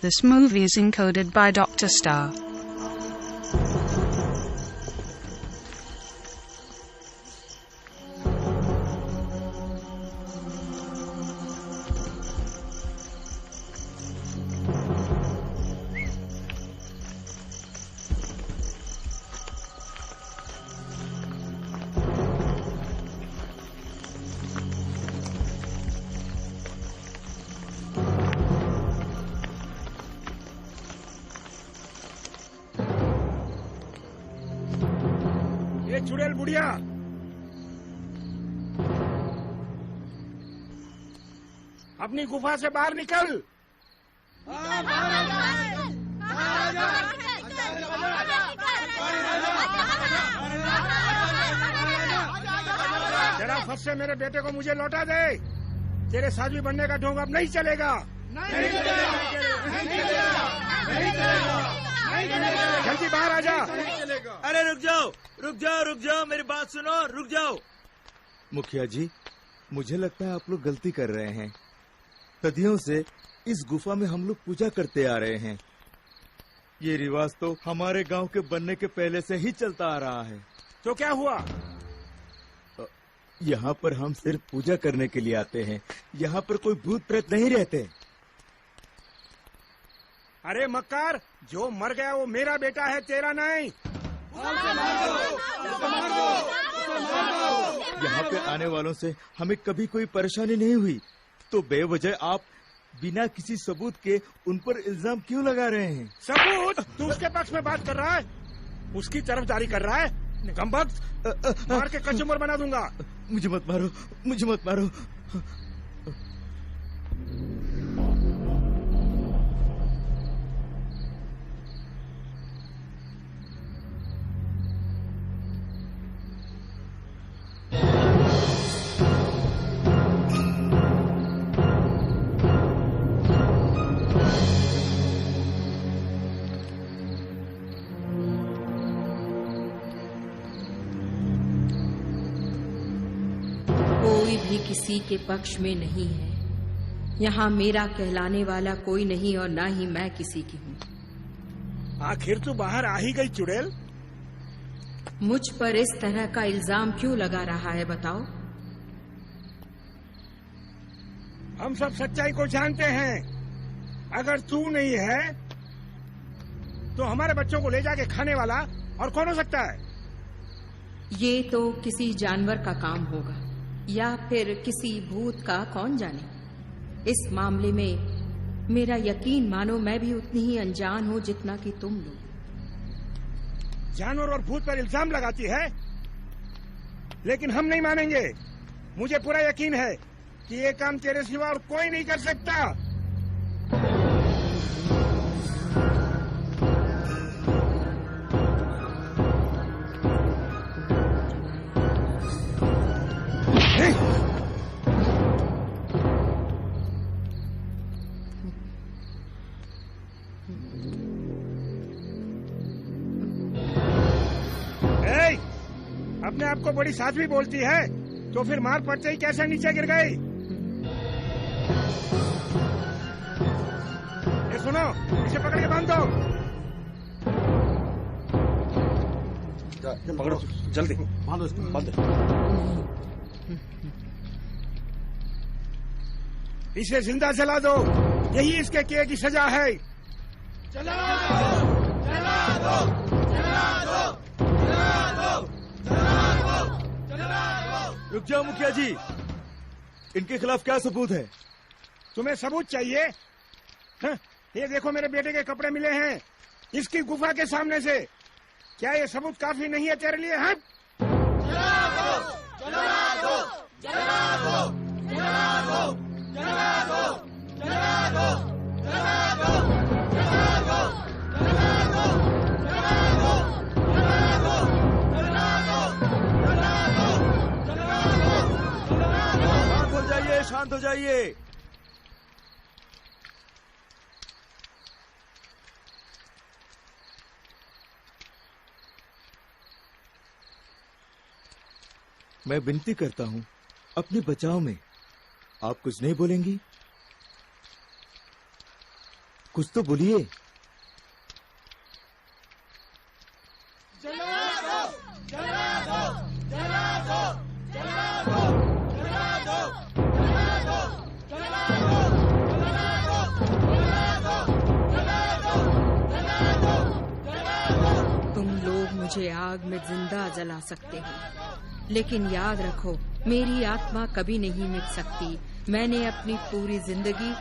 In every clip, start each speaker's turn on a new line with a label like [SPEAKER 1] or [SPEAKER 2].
[SPEAKER 1] This movie is encoded by Dr. Star.
[SPEAKER 2] चुड़ैल बुढ़िया, अपनी गुफा से बाहर निकल। जरा फट से मेरे बेटे को मुझे लौटा दे। तेरे साध्वी बनने का ढोंग अब नहीं चलेगा। जल्दी बाहर आ जा।
[SPEAKER 3] अरे रुक जाओ, मेरी बात सुनो, रुक जाओ।
[SPEAKER 4] मुखिया जी, मुझे लगता है आप लोग गलती कर रहे हैं। सदियों से इस गुफा में हम लोग पूजा करते आ रहे हैं। ये रिवाज तो हमारे गांव के बनने के पहले से ही चलता आ रहा है।
[SPEAKER 2] तो क्या हुआ?
[SPEAKER 4] यहाँ पर हम सिर्फ पूजा करने के लिए आते हैं। यहाँ पर कोई भूत प्रेत नहीं रहते।
[SPEAKER 2] अरे मक्कार, जो मर गया वो मेरा बेटा है, तेरा नहीं।
[SPEAKER 4] यहाँ पे आने वालों से हमें कभी कोई परेशानी नहीं हुई, तो बेवजह आप बिना किसी सबूत के उन पर इल्जाम क्यों लगा रहे हैं?
[SPEAKER 2] सबूत? तू उसके पक्ष में बात कर रहा है, उसकी तरफदारी कर रहा है। कमबख्त, मार के कचूमर बना दूंगा।
[SPEAKER 4] मुझे मत मारो।
[SPEAKER 5] कोई भी किसी के पक्ष में नहीं है। यहाँ मेरा कहलाने वाला कोई नहीं और ना ही मैं किसी की हूँ।
[SPEAKER 2] आखिर तू बाहर आ ही गई चुड़ैल।
[SPEAKER 5] मुझ पर इस तरह का इल्जाम क्यों लगा रहा है, बताओ?
[SPEAKER 2] हम सब सच्चाई को जानते हैं। अगर तू नहीं है तो हमारे बच्चों को ले जाके खाने वाला और कौन हो सकता है?
[SPEAKER 5] ये तो किसी जानवर का काम होगा या फिर किसी भूत का, कौन जाने। इस मामले में मेरा यकीन मानो, मैं भी उतनी ही अनजान हूँ जितना कि तुम लोग।
[SPEAKER 2] जानवर और भूत पर इल्जाम लगाती है, लेकिन हम नहीं मानेंगे। मुझे पूरा यकीन है कि ये काम तेरे सिवा और कोई नहीं कर सकता। अपने आप को बड़ी साध्वी बोलती है, तो फिर मार पड़ते ही कैसे नीचे गिर गई? ये सुनो, इसे पकड़ के बांध दो।
[SPEAKER 3] पकड़ो जल्दी, बांधो इसको, बांधो।
[SPEAKER 2] इसे जिंदा जला दो, यही इसके किए की सजा है।
[SPEAKER 3] जला दो, जला दो, जला दो, जला दो, जला दो, जला दो।
[SPEAKER 4] रुक जाओ मुखिया जी, इनके खिलाफ क्या सबूत है?
[SPEAKER 2] तुम्हें सबूत चाहिए? हाँ, ये देखो मेरे बेटे के कपड़े मिले हैं इसकी गुफा के सामने से। क्या ये सबूत काफी नहीं है तेरे लिए? हाँ?
[SPEAKER 3] जला दो, जला दो, जला दो, जला दो, जला दो, जला दो, जला दो, जला दो, जला दो, जला दो, जला दो, जला दो, जला दो, जला दो, जला दो।
[SPEAKER 4] शांत हो जाइए, शांत हो जाइए। मैं विनती करता हूँ, अपने बचाव में आप कुछ नहीं बोलेंगी? कुछ तो बोलिए।
[SPEAKER 3] जला दो, जला दो, जला दो, जला दो, जला दो, जला दो, जला दो, जला दो, जला दो, जला दो, जला दो।
[SPEAKER 5] तुम लोग मुझे आग में जिंदा जला सकते हो, लेकिन याद रखो मेरी आत्मा कभी नहीं मिट सकती। मैंने अपनी पूरी जिंदगी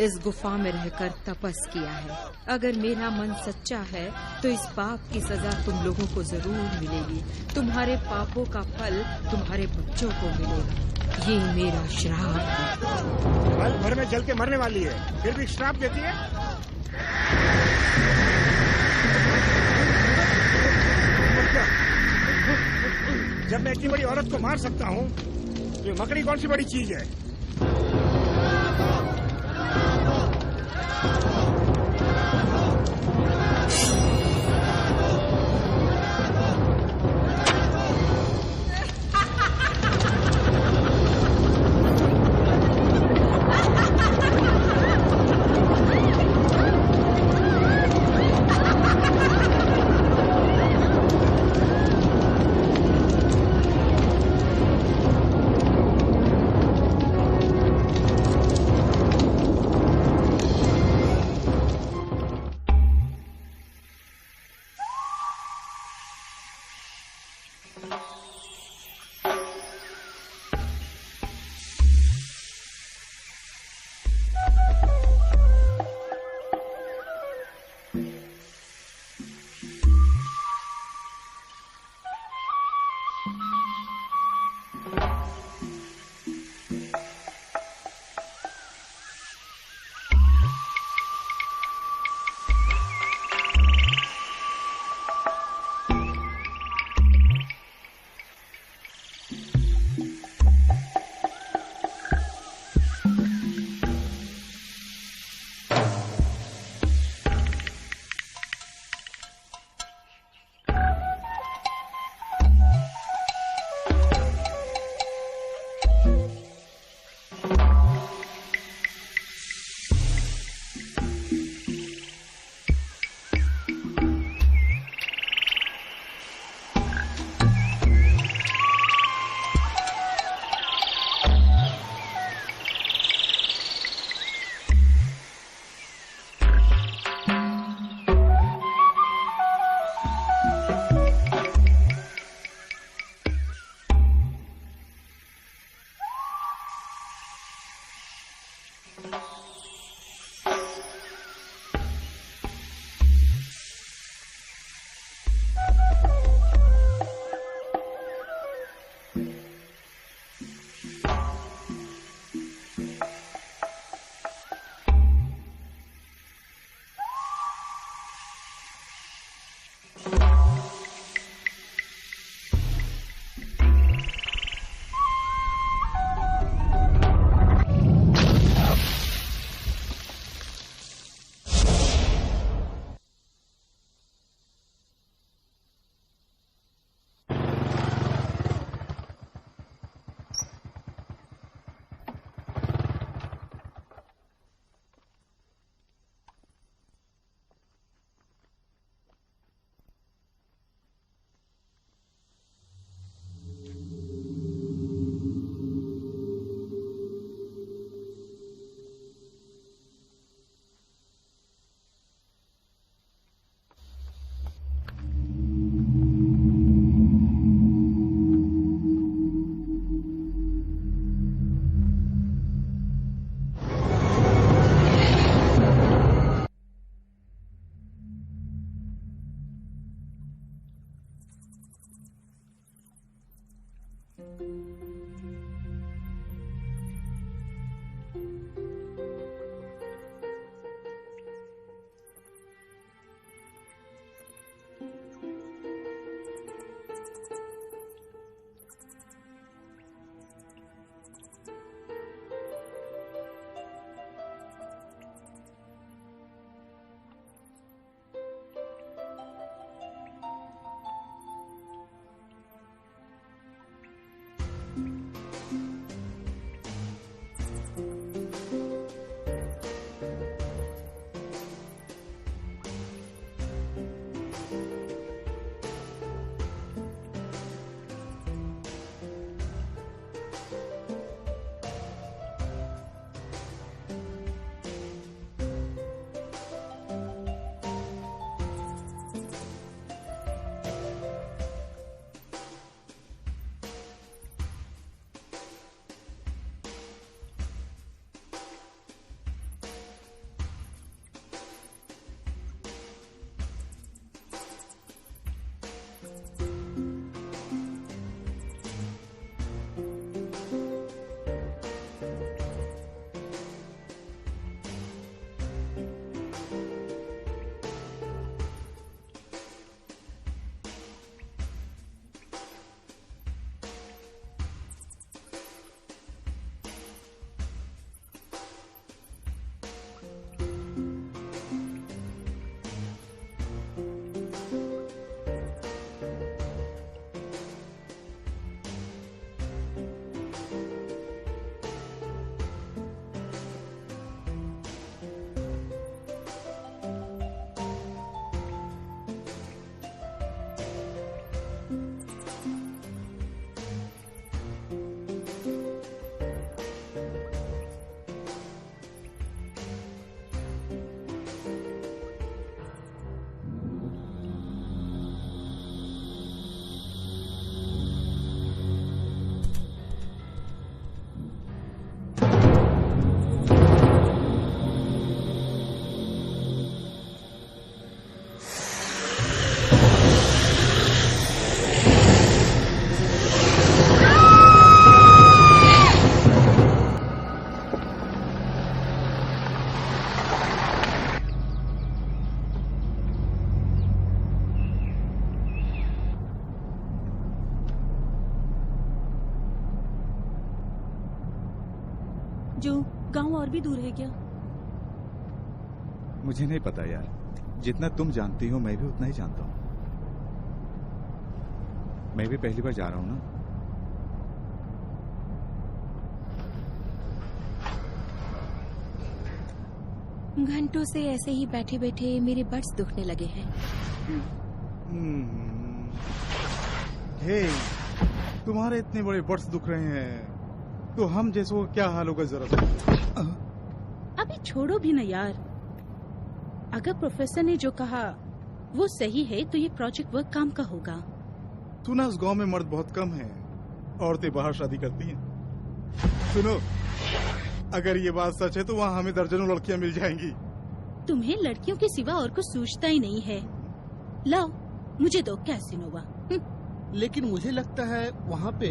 [SPEAKER 5] इस गुफा में रहकर तपस किया है। अगर मेरा मन सच्चा है तो इस पाप की सजा तुम लोगों को जरूर मिलेगी। तुम्हारे पापों का फल तुम्हारे बच्चों को मिलेगा। ये मेरा श्राप है।
[SPEAKER 2] पल भर में जल के मरने वाली है, फिर भी श्राप देती है। जब मैं इतनी बड़ी औरत को मार सकता हूँ तो ये मकड़ी कौन सी बड़ी चीज है।
[SPEAKER 6] जो गांव और भी दूर है क्या?
[SPEAKER 7] मुझे नहीं पता यार, जितना तुम जानती हो मैं भी उतना ही जानता हूँ। मैं भी पहली बार जा रहा हूँ ना।
[SPEAKER 6] घंटों से ऐसे ही बैठे बैठे मेरे बट्स दुखने लगे हैं।
[SPEAKER 7] हे, तुम्हारे इतने बड़े बट्स दुख रहे हैं तो हम जैसों का क्या हाल होगा जरा सा।
[SPEAKER 6] अभी छोड़ो भी ना यार। अगर प्रोफेसर ने जो कहा वो सही है तो ये प्रोजेक्ट वर्क काम का होगा।
[SPEAKER 7] सुना उस गांव में मर्द बहुत कम हैं, औरतें बाहर शादी करती हैं। सुनो, अगर ये बात सच है तो वहाँ हमें दर्जनों लड़कियाँ मिल जाएंगी।
[SPEAKER 6] तुम्हें लड़कियों के सिवा और कुछ सूझता ही नहीं है। लाओ मुझे दो कैसिनोवा।
[SPEAKER 3] लेकिन मुझे लगता है वहाँ पे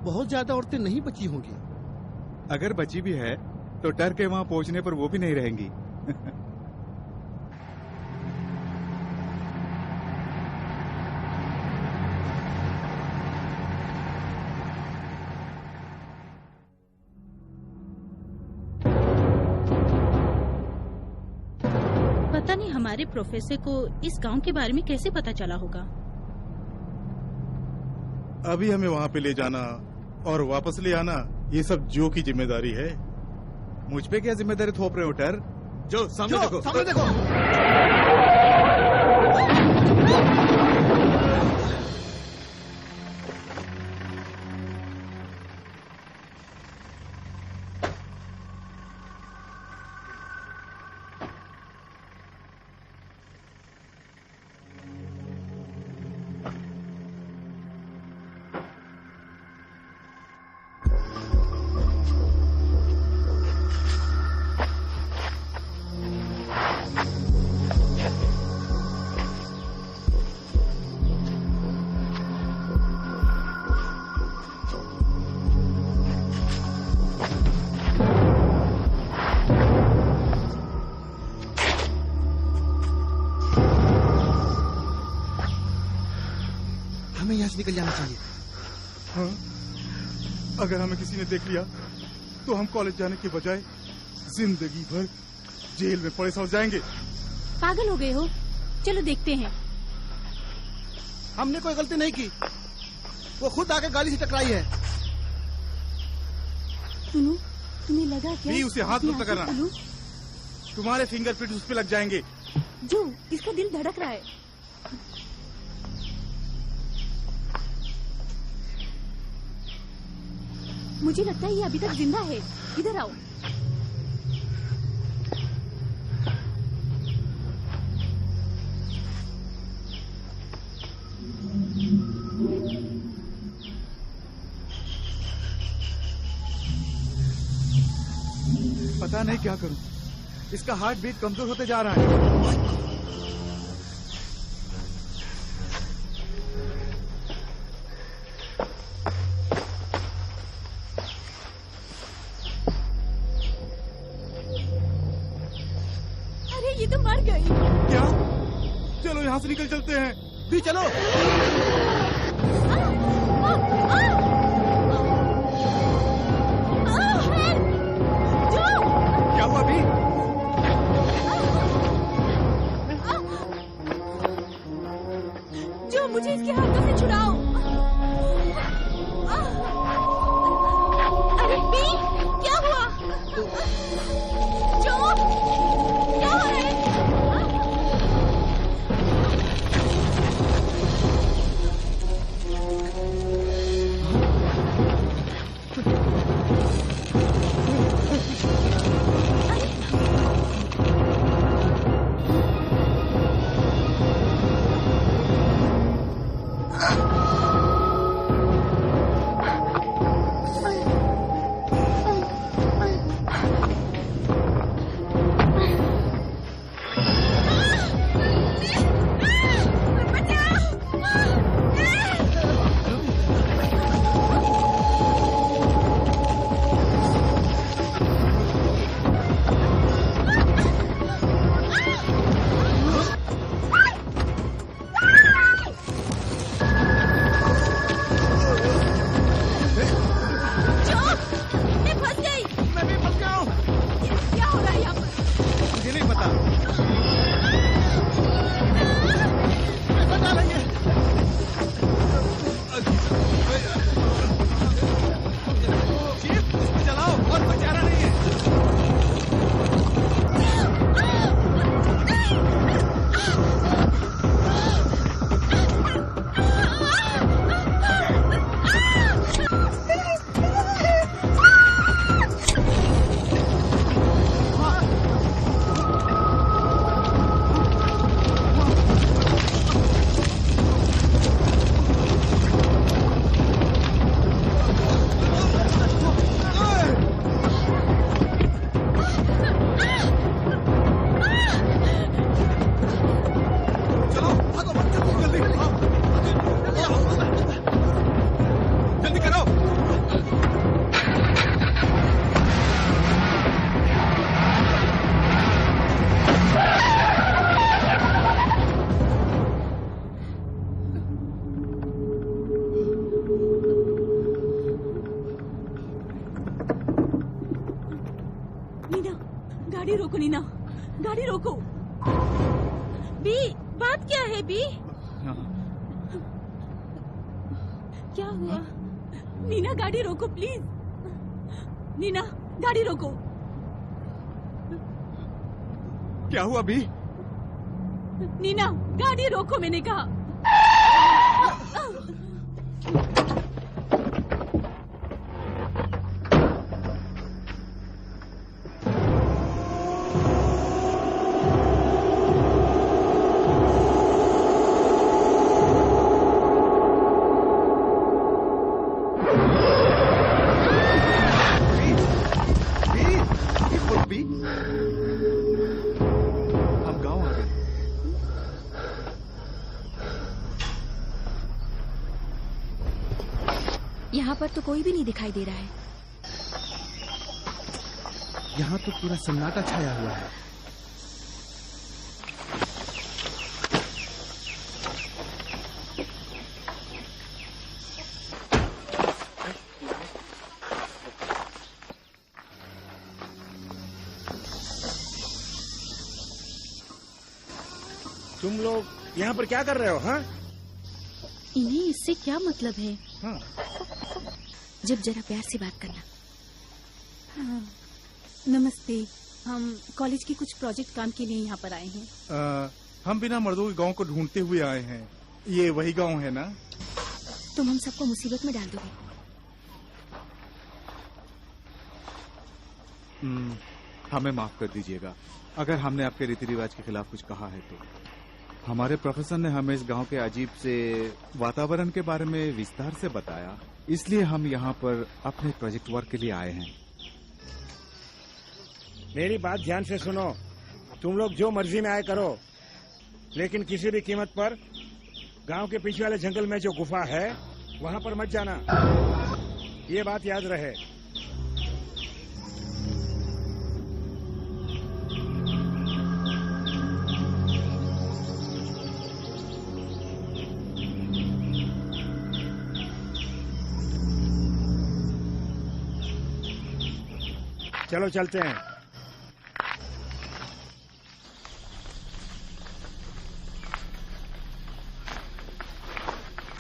[SPEAKER 3] बहुत ज्यादा औरतें नहीं बची होंगी।
[SPEAKER 7] अगर बची भी है तो डर के वहाँ पहुँचने पर वो भी नहीं रहेंगी।
[SPEAKER 6] पता नहीं हमारे प्रोफेसर को इस गांव के बारे में कैसे पता चला होगा।
[SPEAKER 7] अभी हमें वहाँ पे ले जाना और वापस ले आना, ये सब जो की जिम्मेदारी है। मुझ पे क्या जिम्मेदारी थोप रहे हो टर? जो सामने देखो,
[SPEAKER 3] सामने देखो। हमें यहाँ से निकल जाना चाहिए।
[SPEAKER 7] हाँ, अगर हमें किसी ने देख लिया तो हम कॉलेज जाने के बजाय जिंदगी भर जेल में पड़े सड़ जाएंगे।
[SPEAKER 6] पागल हो गए हो? चलो देखते हैं।
[SPEAKER 3] हमने कोई गलती नहीं की, वो खुद आके गाड़ी से टकराई है।
[SPEAKER 6] सुनो, तुम्हें लगा क्या?
[SPEAKER 7] भी उसे हाथ मत लगाना, तुम्हारे फिंगरप्रिंट उस पे लग जाएंगे।
[SPEAKER 6] जो इसका दिल धड़क रहा है। मुझे लगता है ये अभी तक जिंदा है। इधर आओ।
[SPEAKER 7] पता नहीं क्या करूं, इसका हार्ट बीट कमजोर होते जा रहा है।
[SPEAKER 6] ये तो मर गई।
[SPEAKER 7] क्या? चलो यहाँ से निकल चलते हैं।
[SPEAKER 3] भी चलो।
[SPEAKER 7] क्या हुआ अभी?
[SPEAKER 6] जो मुझे इसके हाथों से छुड़ाओ। अरे बी, क्या हुआ? जो क्या हो रहा है? गाड़ी रोको नीना, गाड़ी रोको। बी, बात क्या है बी? क्या हुआ? नीना गाड़ी रोको प्लीज। नीना गाड़ी रोको।
[SPEAKER 7] क्या हुआ बी?
[SPEAKER 6] नीना गाड़ी रोको, मैंने कहा।
[SPEAKER 7] हम गांव आ गए।
[SPEAKER 5] यहाँ पर तो कोई भी नहीं दिखाई दे रहा है।
[SPEAKER 7] यहाँ तो पूरा सन्नाटा छाया हुआ है।
[SPEAKER 2] तुम लोग यहाँ पर क्या कर रहे हो? हाँ,
[SPEAKER 6] इन्हें इससे क्या मतलब है?
[SPEAKER 2] हाँ।
[SPEAKER 5] जब जरा प्यार से बात करना।
[SPEAKER 6] हाँ, नमस्ते, हम कॉलेज के कुछ प्रोजेक्ट काम के लिए यहाँ पर आए हैं।
[SPEAKER 7] हम बिना मर्दों के गांव को ढूंढते हुए आए हैं। ये वही गांव है ना?
[SPEAKER 5] तुम हम सबको मुसीबत में डाल दोगे।
[SPEAKER 4] हमें माफ कर दीजिएगा अगर हमने आपके रीति रिवाज के खिलाफ कुछ कहा है तो। हमारे प्रोफेसर ने हमें इस गांव के अजीब से वातावरण के बारे में विस्तार से बताया, इसलिए हम यहाँ पर अपने प्रोजेक्ट वर्क के लिए आए हैं।
[SPEAKER 2] मेरी बात ध्यान से सुनो। तुम लोग जो मर्जी में आए करो, लेकिन किसी भी कीमत पर गांव के पीछे वाले जंगल में जो गुफा है वहाँ पर मत जाना। ये बात याद रहे। चलो चलते हैं।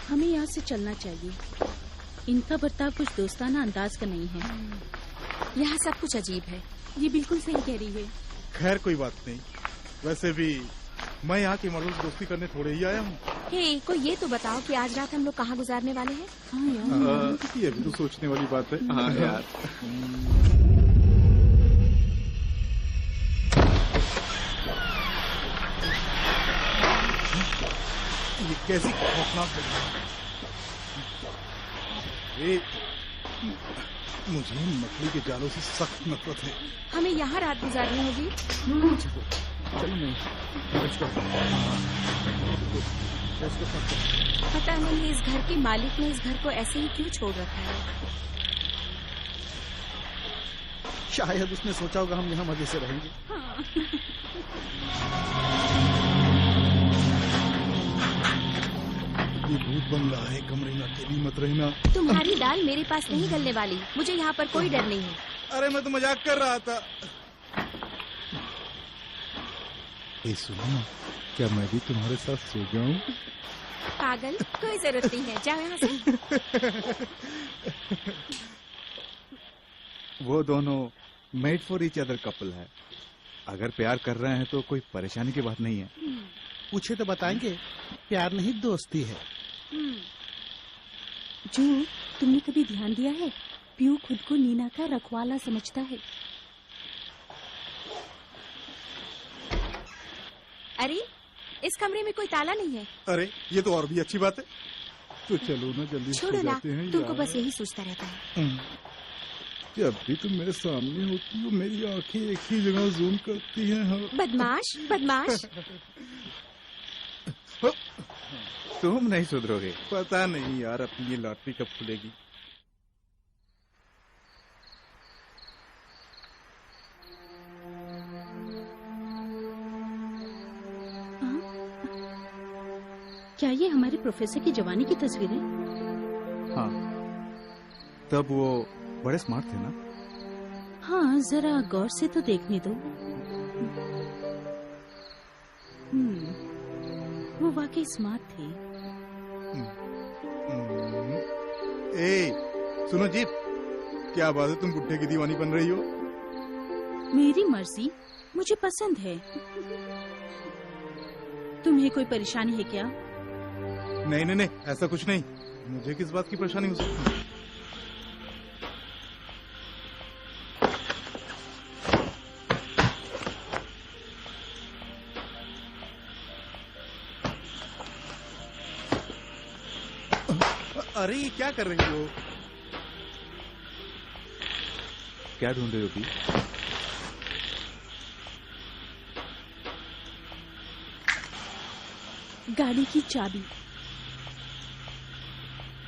[SPEAKER 6] हमें यहाँ से चलना चाहिए। इनका बर्ताव कुछ दोस्ताना अंदाज का नहीं है।
[SPEAKER 5] यहाँ सब कुछ अजीब है।
[SPEAKER 6] ये बिल्कुल सही कह रही है।
[SPEAKER 7] खैर कोई बात नहीं। वैसे भी मैं यहाँ के मर्दों से दोस्ती करने थोड़े ही आया हूँ।
[SPEAKER 5] हे, कोई ये तो बताओ कि आज रात हम लोग कहाँ गुजारने वाले हैं?
[SPEAKER 6] हाँ यार,
[SPEAKER 7] ये भी तो सोचने वाली बात है।
[SPEAKER 4] हाँ यार।
[SPEAKER 7] ये कैसी खौफनाक जगह है। मुझे मछली के जालों से सख्त नफरत है।
[SPEAKER 5] हमें यहाँ रात गुजारनी होगी।
[SPEAKER 7] चलो नहीं,
[SPEAKER 5] पता नहीं इस घर के मालिक ने इस घर को ऐसे ही क्यों छोड़ रखा है।
[SPEAKER 7] शायद उसने सोचा होगा हम यहाँ मजे से रहेंगे। ये भूत बंगला है, कमरे में अकेली मत रहना।
[SPEAKER 5] तुम्हारी दाल मेरे पास नहीं गलने वाली। मुझे यहाँ पर कोई डर नहीं है।
[SPEAKER 7] अरे मैं तो मजाक कर रहा था। ए सुनो ना, क्या मैं भी तुम्हारे साथ सो जाऊं?
[SPEAKER 5] पागल, कोई जरूरत नहीं है, जाओ यहाँ से।
[SPEAKER 4] वो दोनों made for each other couple है। अगर प्यार कर रहे हैं तो कोई परेशानी की बात नहीं है।
[SPEAKER 7] पूछे तो बताएंगे। प्यार नहीं दोस्ती है।
[SPEAKER 6] जो तुमने कभी ध्यान दिया है, पीयू खुद को नीना का रखवाला समझता है।
[SPEAKER 5] अरे इस कमरे में कोई ताला नहीं है।
[SPEAKER 7] अरे ये तो और भी अच्छी बात है। तो चलो ना, जल्दी
[SPEAKER 5] छोड़ो ना,
[SPEAKER 7] जाते हैं
[SPEAKER 5] तुमको
[SPEAKER 7] यार।
[SPEAKER 5] बस यही सोचता रहता है।
[SPEAKER 7] जब भी तुम मेरे सामने होती हो मेरी आंखें एक ही जगह जूम करती हैं। हाँ।
[SPEAKER 5] बदमाश बदमाश।
[SPEAKER 4] तुम नहीं सुधरोगे।
[SPEAKER 7] पता नहीं यार, अपनी ये लॉटरी कब खुलेगी।
[SPEAKER 6] क्या ये हमारे प्रोफेसर की जवानी की तस्वीर है?
[SPEAKER 4] हाँ, तब वो बड़े स्मार्ट थे ना।
[SPEAKER 6] हाँ, जरा गौर से तो देखने दो। वो वाकई स्मार्ट थे।
[SPEAKER 7] ए, सुनो जी, क्या बात है, तुम बुड्ढे की दीवानी बन रही हो?
[SPEAKER 6] मेरी मर्जी, मुझे पसंद है। तुम्हें कोई परेशानी है क्या?
[SPEAKER 7] नहीं नहीं नहीं, ऐसा कुछ नहीं। मुझे किस बात की परेशानी हो सकती है? अरे ये क्या कर रही हो?
[SPEAKER 4] क्या ढूंढ रहे हो भी?
[SPEAKER 6] गाड़ी की चाबी।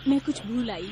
[SPEAKER 6] मैं कुछ भूल आई।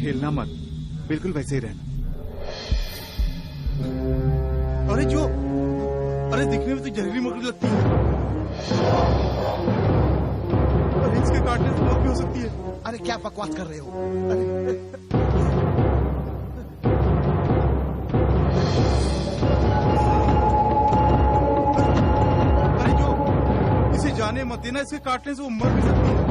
[SPEAKER 7] हिलना मत, बिल्कुल वैसे ही रहना। अरे जो, अरे दिखने में तो जहरीली मकड़ी लगती है। अरे इसके काटने से मौत भी हो सकती है।
[SPEAKER 3] अरे क्या बकवास कर रहे हो? अरे
[SPEAKER 7] अरे जो, इसे जाने मत देना, इसके काटने से वो मर भी सकती है।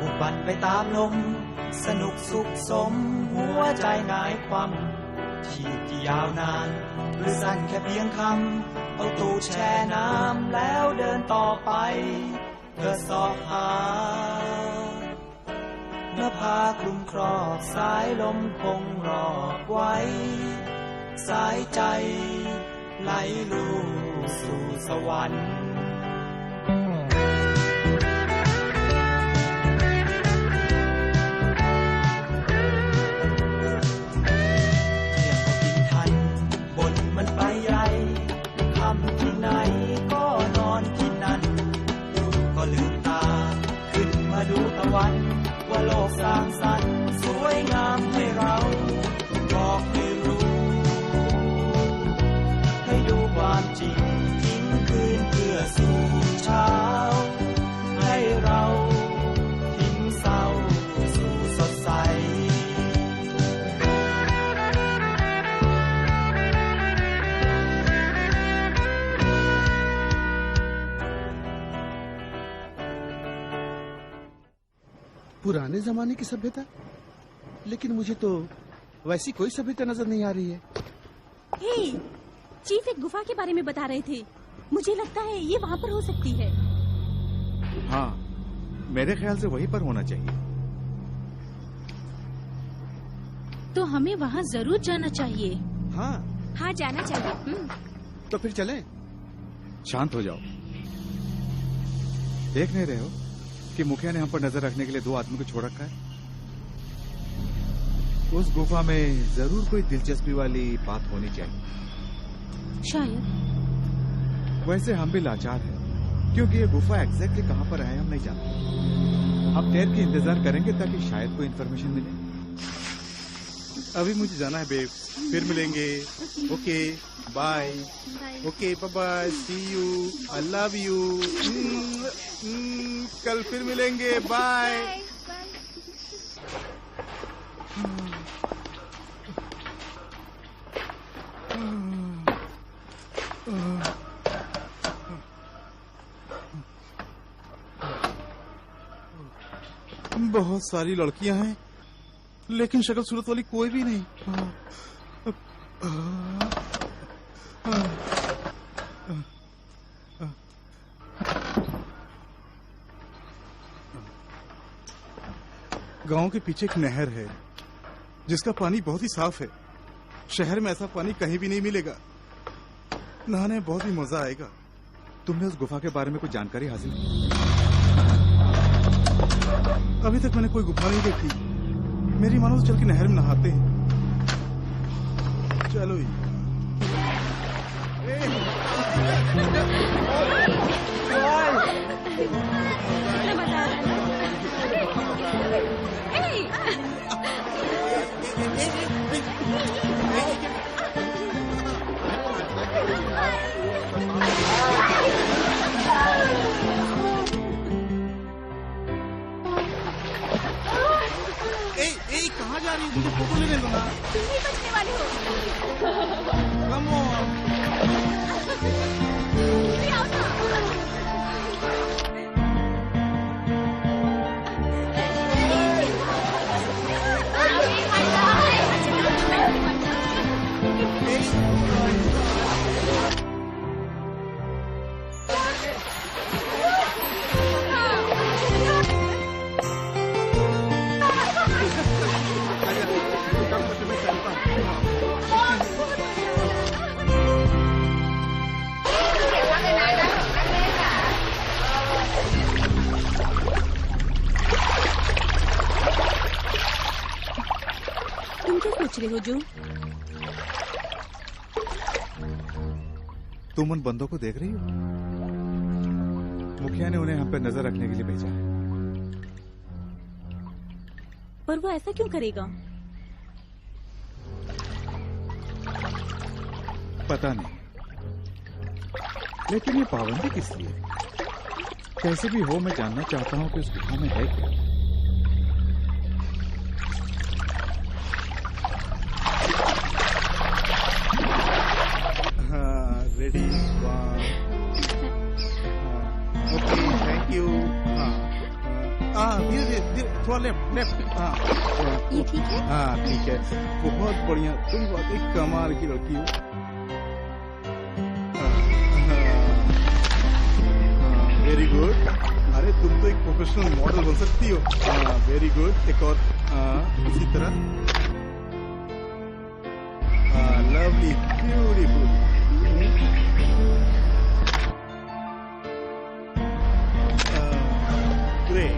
[SPEAKER 8] บุกบั่นไปตามลมสนุกสุขสมหัวใจหงายความชีพที่ยาวนานหรือสั้นแค่เพียงคำเอาตูดแช่น้ำแล้วเดินต่อไปเพื่อสอบหาเนื้อผ้าคลุมครอบสายลมคงรอบไว้สายใจไหลลู่สู่สวรรค์ โลกสร้างสรรค์สวยงามให้เราบอกให้รู้ให้ดูความจริงทิ้งคืนเพื่อสู่เช้าให้เราทิ้งเศร้าสู่สดใส
[SPEAKER 9] पुराने जमाने की सभ्यता, लेकिन मुझे तो वैसी कोई सभ्यता नजर नहीं आ रही है।
[SPEAKER 6] हे, चीफ एक गुफा के बारे में बता रहे थे। मुझे लगता है ये वहाँ पर हो सकती है।
[SPEAKER 4] हाँ, मेरे ख्याल से वहीं पर होना चाहिए।
[SPEAKER 6] तो हमें वहाँ जरूर जाना चाहिए।
[SPEAKER 9] हाँ
[SPEAKER 6] हाँ, जाना चाहिए।
[SPEAKER 9] तो फिर चलें।
[SPEAKER 4] शांत हो जाओ। देख नहीं रहे हो कि मुखिया ने हम पर नजर रखने के लिए 2 आदमी को छोड़ रखा है? उस गुफा में जरूर कोई दिलचस्पी वाली बात होनी चाहिए।
[SPEAKER 6] शायद।
[SPEAKER 4] वैसे हम भी लाचार हैं, क्योंकि ये गुफा एग्जैक्टली कहाँ पर है हम नहीं जानते। हम देर के इंतजार करेंगे ताकि शायद कोई इन्फॉर्मेशन मिले।
[SPEAKER 7] अभी मुझे जाना है बेब, फिर मिलेंगे। Okay bye. Okay bye bye, see you, I love you. कल फिर मिलेंगे, बाय। बहुत सारी लड़कियां हैं, लेकिन शक्ल सूरत वाली कोई भी नहीं। गांव के पीछे एक नहर है जिसका पानी बहुत ही साफ है। शहर में ऐसा पानी कहीं भी नहीं मिलेगा। नहाने में बहुत ही मजा आएगा।
[SPEAKER 4] तुमने उस गुफा के बारे में कुछ जानकारी हासिल की?
[SPEAKER 7] अभी तक मैंने कोई गुफा नहीं देखी। मेरी मानो चल के नहर में नहाते हैं। चलो कहाँ जा रही है? मुझे फोटो लेने दो ना।
[SPEAKER 6] तुम ही बचने वाले हो।
[SPEAKER 7] Come on.
[SPEAKER 6] भी आओ ना। रहे हो जून?
[SPEAKER 4] तुम उन बंदों को देख रही हो? मुखिया ने उन्हें हम पे नजर रखने के लिए भेजा है।
[SPEAKER 6] पर वो ऐसा क्यों करेगा?
[SPEAKER 4] पता नहीं, लेकिन ये पाबंदी किस लिए? कैसे भी हो, मैं जानना चाहता हूँ कि उस गुफा में है क्या।
[SPEAKER 7] Ready, okay, thank you. धीरे थोड़ा लेफ्ट।
[SPEAKER 6] ये ठीक है?
[SPEAKER 7] हाँ ठीक है, बहुत बढ़िया। तुम बहुत एक कमाल की लड़की हो। Very good. अरे तुम तो एक प्रोफेशनल मॉडल बन सकती हो। Very good. एक और इसी तरह। Lovely, beautiful. ग्रेट।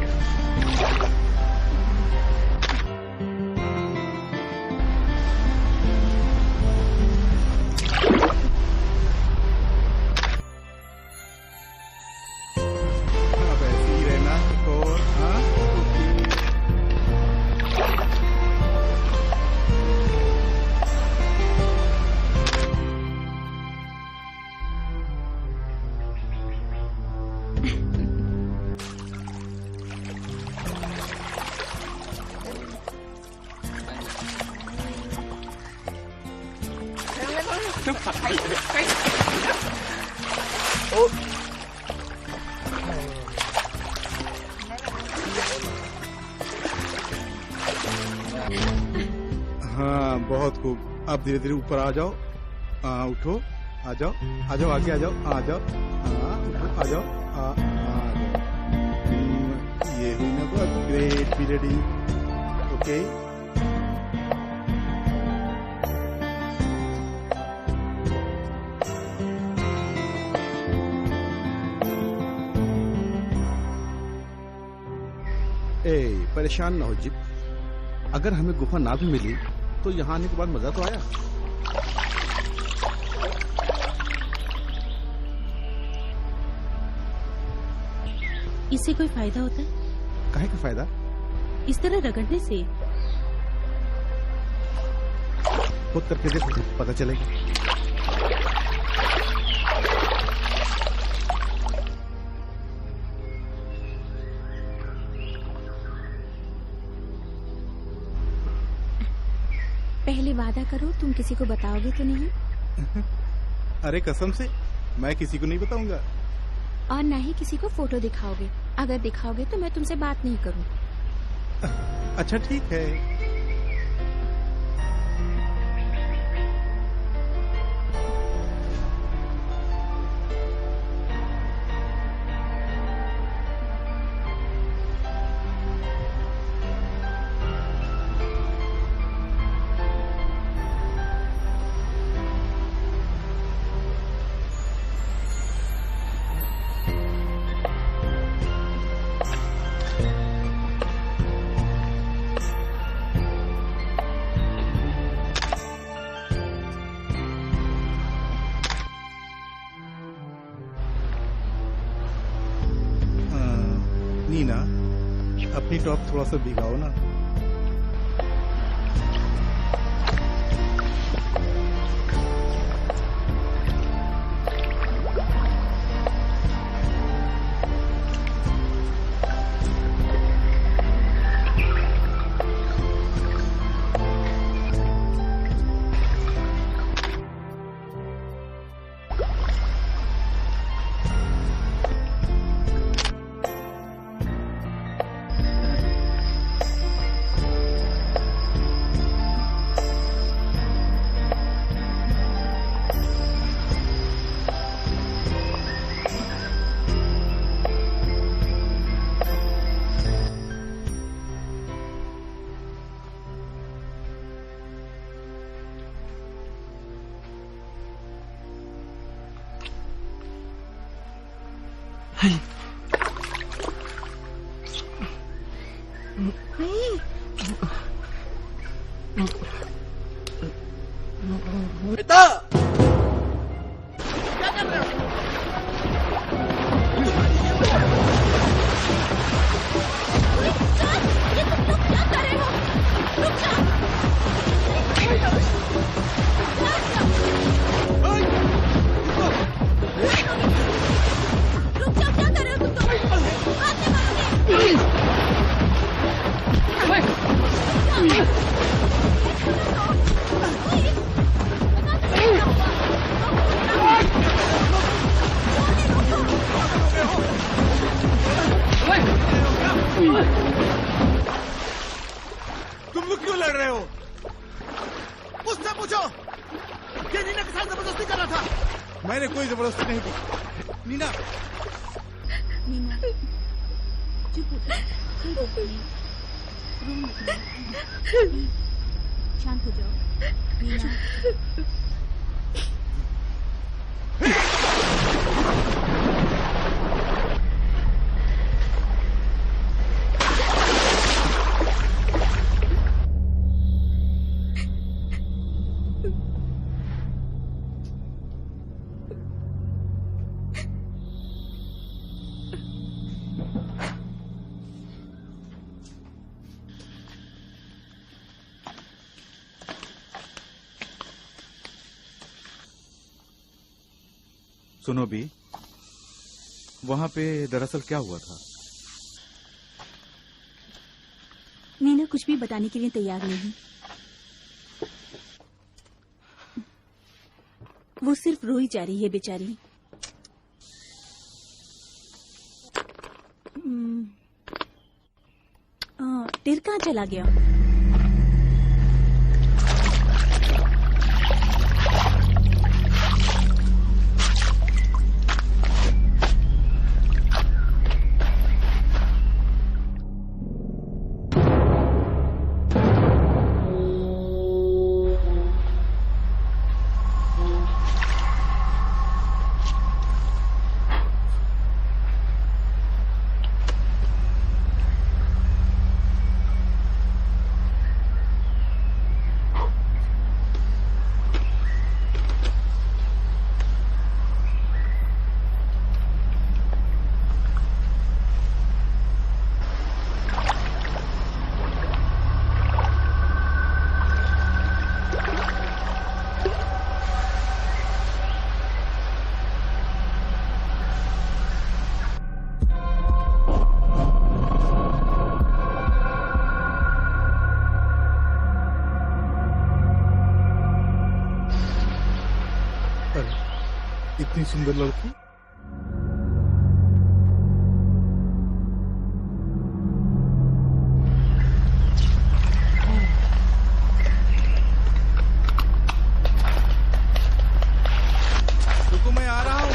[SPEAKER 7] हाँ, बहुत खूब। आप धीरे धीरे ऊपर आ जाओ। उठो, आ जाओ, आ जाओ, आगे आ जाओ, आ जाओ, उठो, आ जाओ, आ जाओ। ये हुई ना बात, ग्रेट पीरियड। ओके,
[SPEAKER 9] परेशान ना हो जिप। अगर हमें गुफा ना भी मिली तो यहाँ आने के बाद मजा तो आया।
[SPEAKER 6] इससे कोई फायदा होता है?
[SPEAKER 9] काहे का फायदा?
[SPEAKER 6] इस तरह रगड़ने से।
[SPEAKER 9] खुद करके देखो, पता चलेगा।
[SPEAKER 10] पहले वादा करो, तुम किसी को बताओगे तो नहीं?
[SPEAKER 7] अरे कसम से मैं किसी को नहीं बताऊंगा।
[SPEAKER 10] और ना ही किसी को फोटो दिखाओगे। अगर दिखाओगे तो मैं तुमसे बात नहीं करूं।
[SPEAKER 7] अच्छा ठीक है। नीना, अपनी टॉप थोड़ा सा भिगाओ ना।
[SPEAKER 3] बेटा
[SPEAKER 4] तुम लोग क्यों लड़ रहे हो?
[SPEAKER 3] मुझसे पूछो, ये नीना के साथ जबरदस्ती कर रहा था।
[SPEAKER 7] मैंने कोई जबरदस्ती नहीं की। नीना,
[SPEAKER 6] नीना चुप हो जाओ, कोई बात नहीं, रो मत, शांत हो जाओ। नीना
[SPEAKER 4] सुनो भी, वहां पे दरअसल क्या हुआ था?
[SPEAKER 6] नीना कुछ भी बताने के लिए तैयार नहीं। वो सिर्फ रोई जा रही है बेचारी। टेर कहाँ चला गया?
[SPEAKER 7] इतनी सुंदर लड़की। रुको, मैं आ रहा हूँ।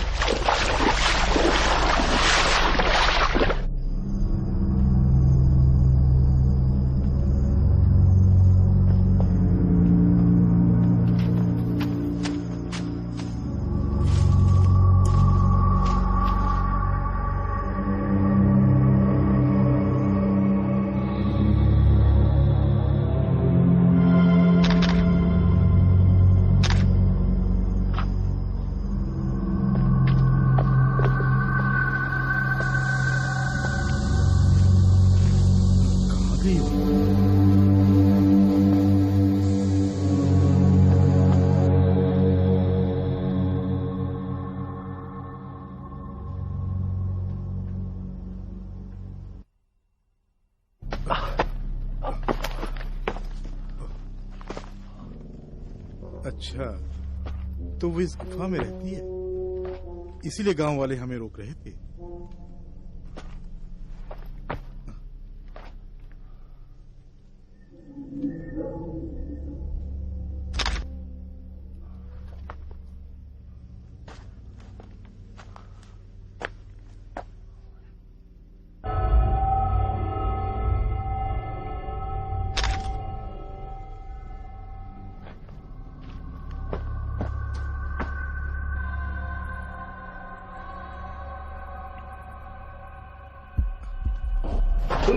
[SPEAKER 7] अच्छा, तो वो इस गुफा में रहती है, इसीलिए गांव वाले हमें रोक रहे थे।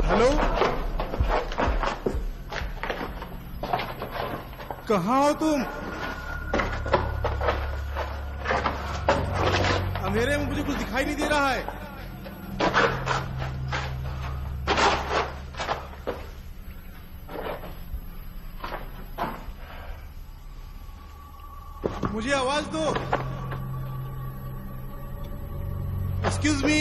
[SPEAKER 7] हेलो, कहाँ हो तुम? अंधेरे में मुझे कुछ दिखाई नहीं दे रहा है। मुझे आवाज दो। Excuse me.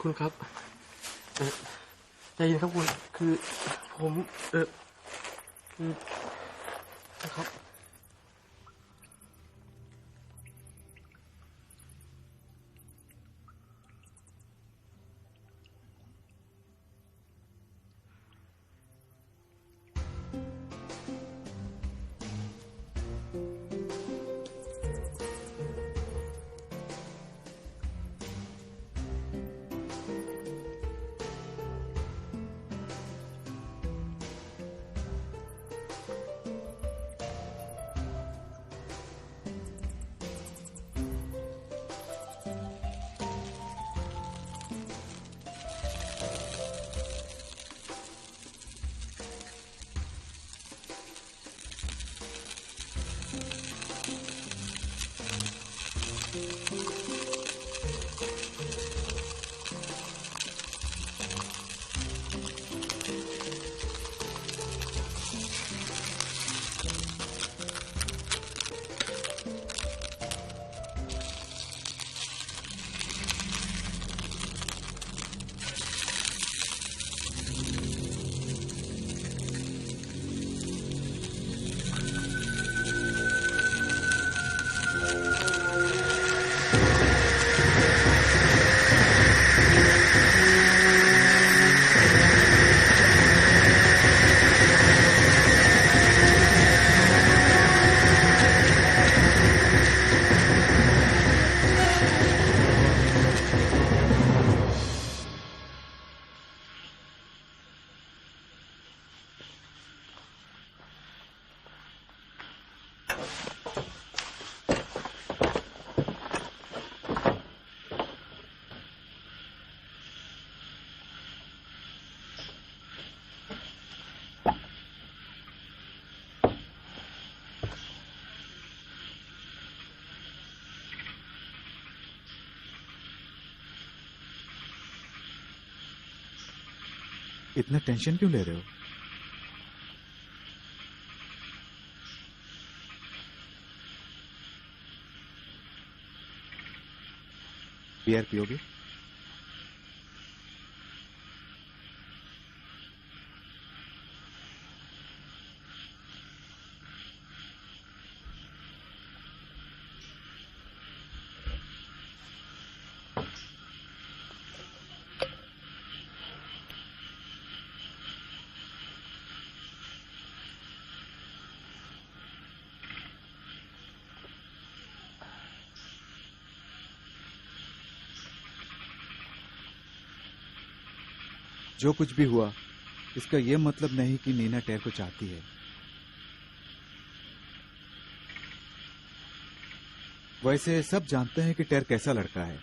[SPEAKER 11] คุณครับใจเย็นครับคุณคือผมคือนะครับ
[SPEAKER 4] इतना टेंशन क्यों ले रहे हो? बियर पियोगे? जो कुछ भी हुआ, इसका यह मतलब नहीं कि नीना टेर को चाहती है। वैसे सब जानते हैं कि टेर कैसा लड़का है।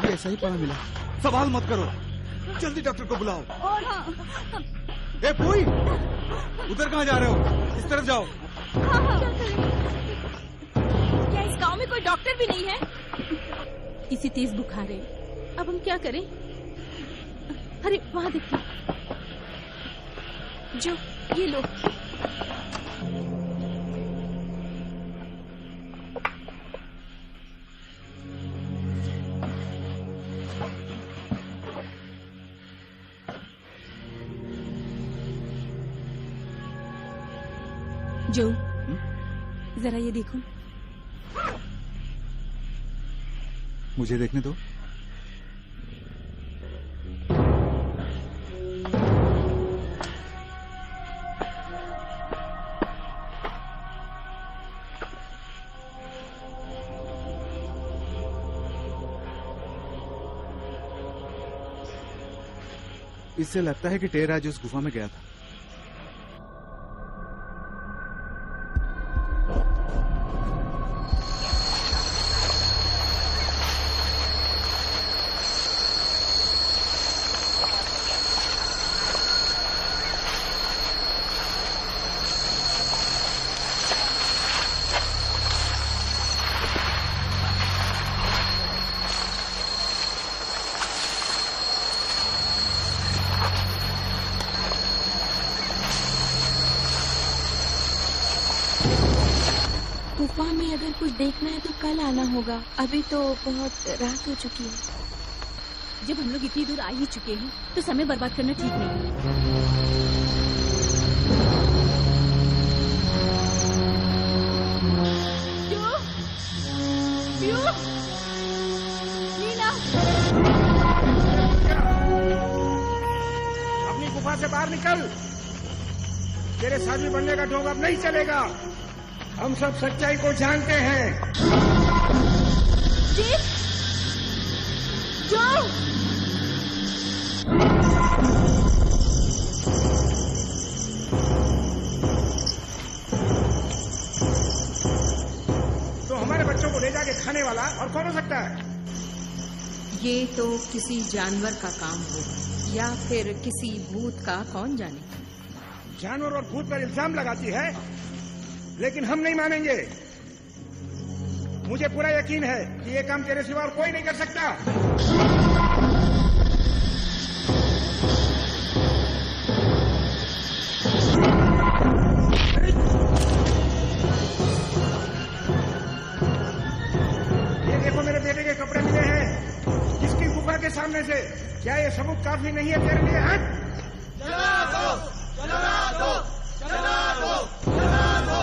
[SPEAKER 9] ऐसा ही पता मिला।
[SPEAKER 4] सवाल मत करो, जल्दी डॉक्टर को बुलाओ।
[SPEAKER 3] और हाँ।
[SPEAKER 4] ए पूई, उधर कहाँ जा रहे हो? इस तरफ जाओ।
[SPEAKER 6] क्या इस गांव में कोई डॉक्टर भी नहीं है? इसी तेज बुखार है, अब हम क्या करें? अरे वहाँ देखिए, जो ये लो। जो जरा ये देखो।
[SPEAKER 4] मुझे देखने दो। इससे लगता है कि टेर आज उस गुफा में गया था।
[SPEAKER 10] गुफा में अगर कुछ देखना है तो कल आना होगा, अभी तो बहुत रात हो चुकी है।
[SPEAKER 6] जब हम लोग इतनी दूर आ ही चुके हैं तो समय बर्बाद करना ठीक नहीं।
[SPEAKER 3] नीना,
[SPEAKER 2] अपनी गुफा से बाहर निकल। तेरे साधु बनने का ढोंग अब नहीं चलेगा। हम सब सच्चाई को जानते हैं।
[SPEAKER 3] जी, जो
[SPEAKER 2] तो हमारे बच्चों को ले जाके खाने वाला और कौन हो सकता है?
[SPEAKER 5] ये तो किसी जानवर का काम होगा या फिर किसी भूत का, कौन जाने।
[SPEAKER 2] जानवर और भूत पर इल्जाम लगाती है, लेकिन हम नहीं मानेंगे। मुझे पूरा यकीन है कि ये काम तेरे सिवा और कोई नहीं कर सकता। ये देखो, मेरे बेटे के कपड़े मिले हैं इसकी गुफा के सामने से। क्या ये सबूत काफी नहीं है तेरे लिए? हट!
[SPEAKER 3] जला दो, जला दो, जला दो, जला दो,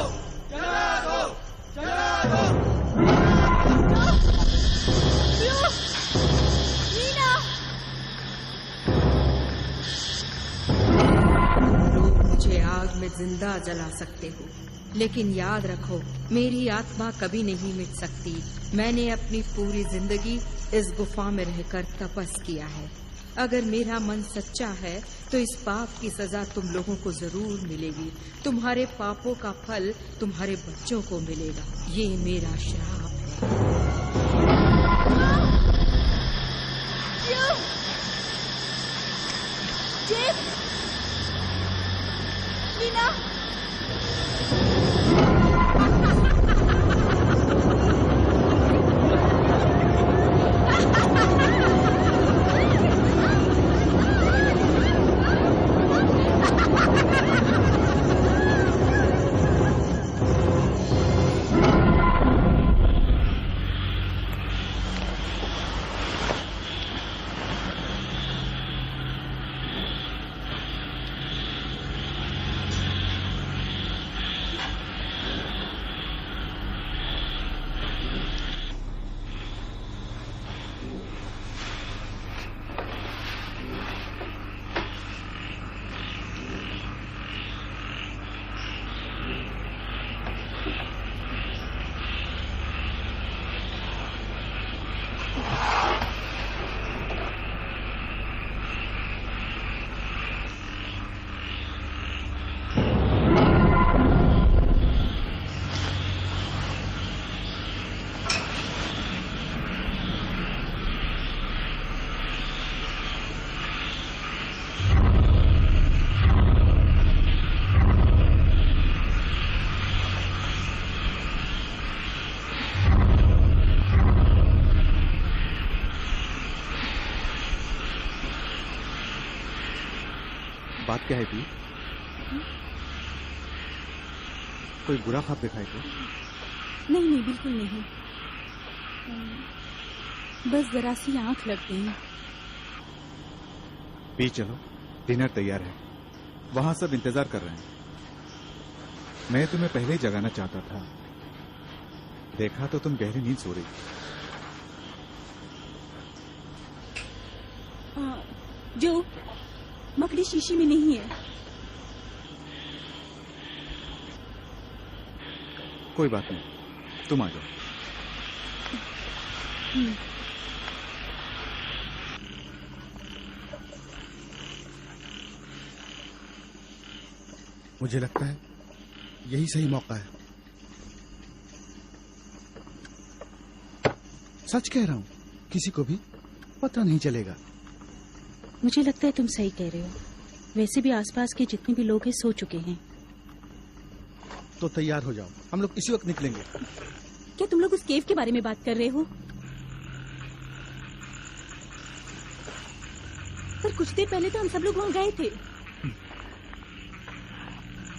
[SPEAKER 3] जला दो, जला दो। नीना,
[SPEAKER 5] लोग मुझे आग में जिंदा जला सकते हो, लेकिन याद रखो, मेरी आत्मा कभी नहीं मिट सकती। मैंने अपनी पूरी जिंदगी इस गुफा में रहकर तपस किया है अगर मेरा मन सच्चा है तो इस पाप की सजा तुम लोगों को जरूर मिलेगी। तुम्हारे पापों का फल तुम्हारे बच्चों को मिलेगा। ये मेरा श्राप है।
[SPEAKER 6] मीना,
[SPEAKER 9] बात क्या है भी? कोई बुरा ख्वाब दिखाई तो?
[SPEAKER 6] नहीं नहीं, बिल्कुल नहीं। बस जरा सी आंख लग गई।
[SPEAKER 9] भी चलो, डिनर तैयार है। वहां सब इंतजार कर रहे हैं। मैं तुम्हें पहले ही जगाना चाहता था, देखा तो तुम गहरी नींद सो रही।
[SPEAKER 6] जो मकड़ी शीशी में नहीं है।
[SPEAKER 9] कोई बात नहीं, तुम आ जाओ। मुझे लगता है यही सही मौका है। सच कह रहा हूं, किसी को भी पता नहीं चलेगा।
[SPEAKER 6] मुझे लगता है तुम सही कह रहे हो। वैसे भी आसपास के जितने भी लोग हैं सो चुके हैं।
[SPEAKER 9] तो तैयार हो जाओ, हम लोग इसी वक्त निकलेंगे।
[SPEAKER 6] क्या तुम लोग उस केव के बारे में बात कर रहे हो? पर कुछ देर पहले तो हम सब लोग वहां गए थे।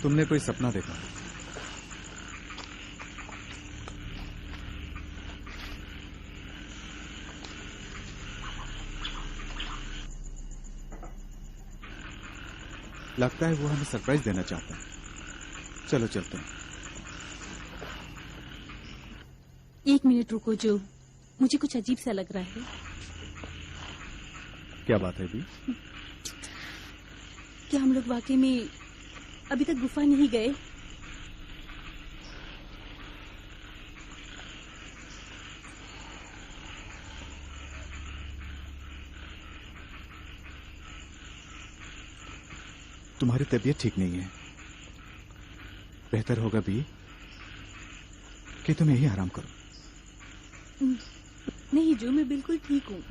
[SPEAKER 9] तुमने कोई सपना देखा? लगता है वो हमें सरप्राइज देना चाहता है। चलो चलते हैं।
[SPEAKER 6] एक मिनट रुको जो, मुझे कुछ अजीब सा लग रहा है।
[SPEAKER 9] क्या बात है भी?
[SPEAKER 6] क्या हम लोग वाकई में अभी तक गुफा नहीं गए?
[SPEAKER 9] तुम्हारी तबीयत ठीक नहीं है। बेहतर होगा भी कि तुम यही आराम करो।
[SPEAKER 6] नहीं जो, मैं बिल्कुल ठीक हूँ।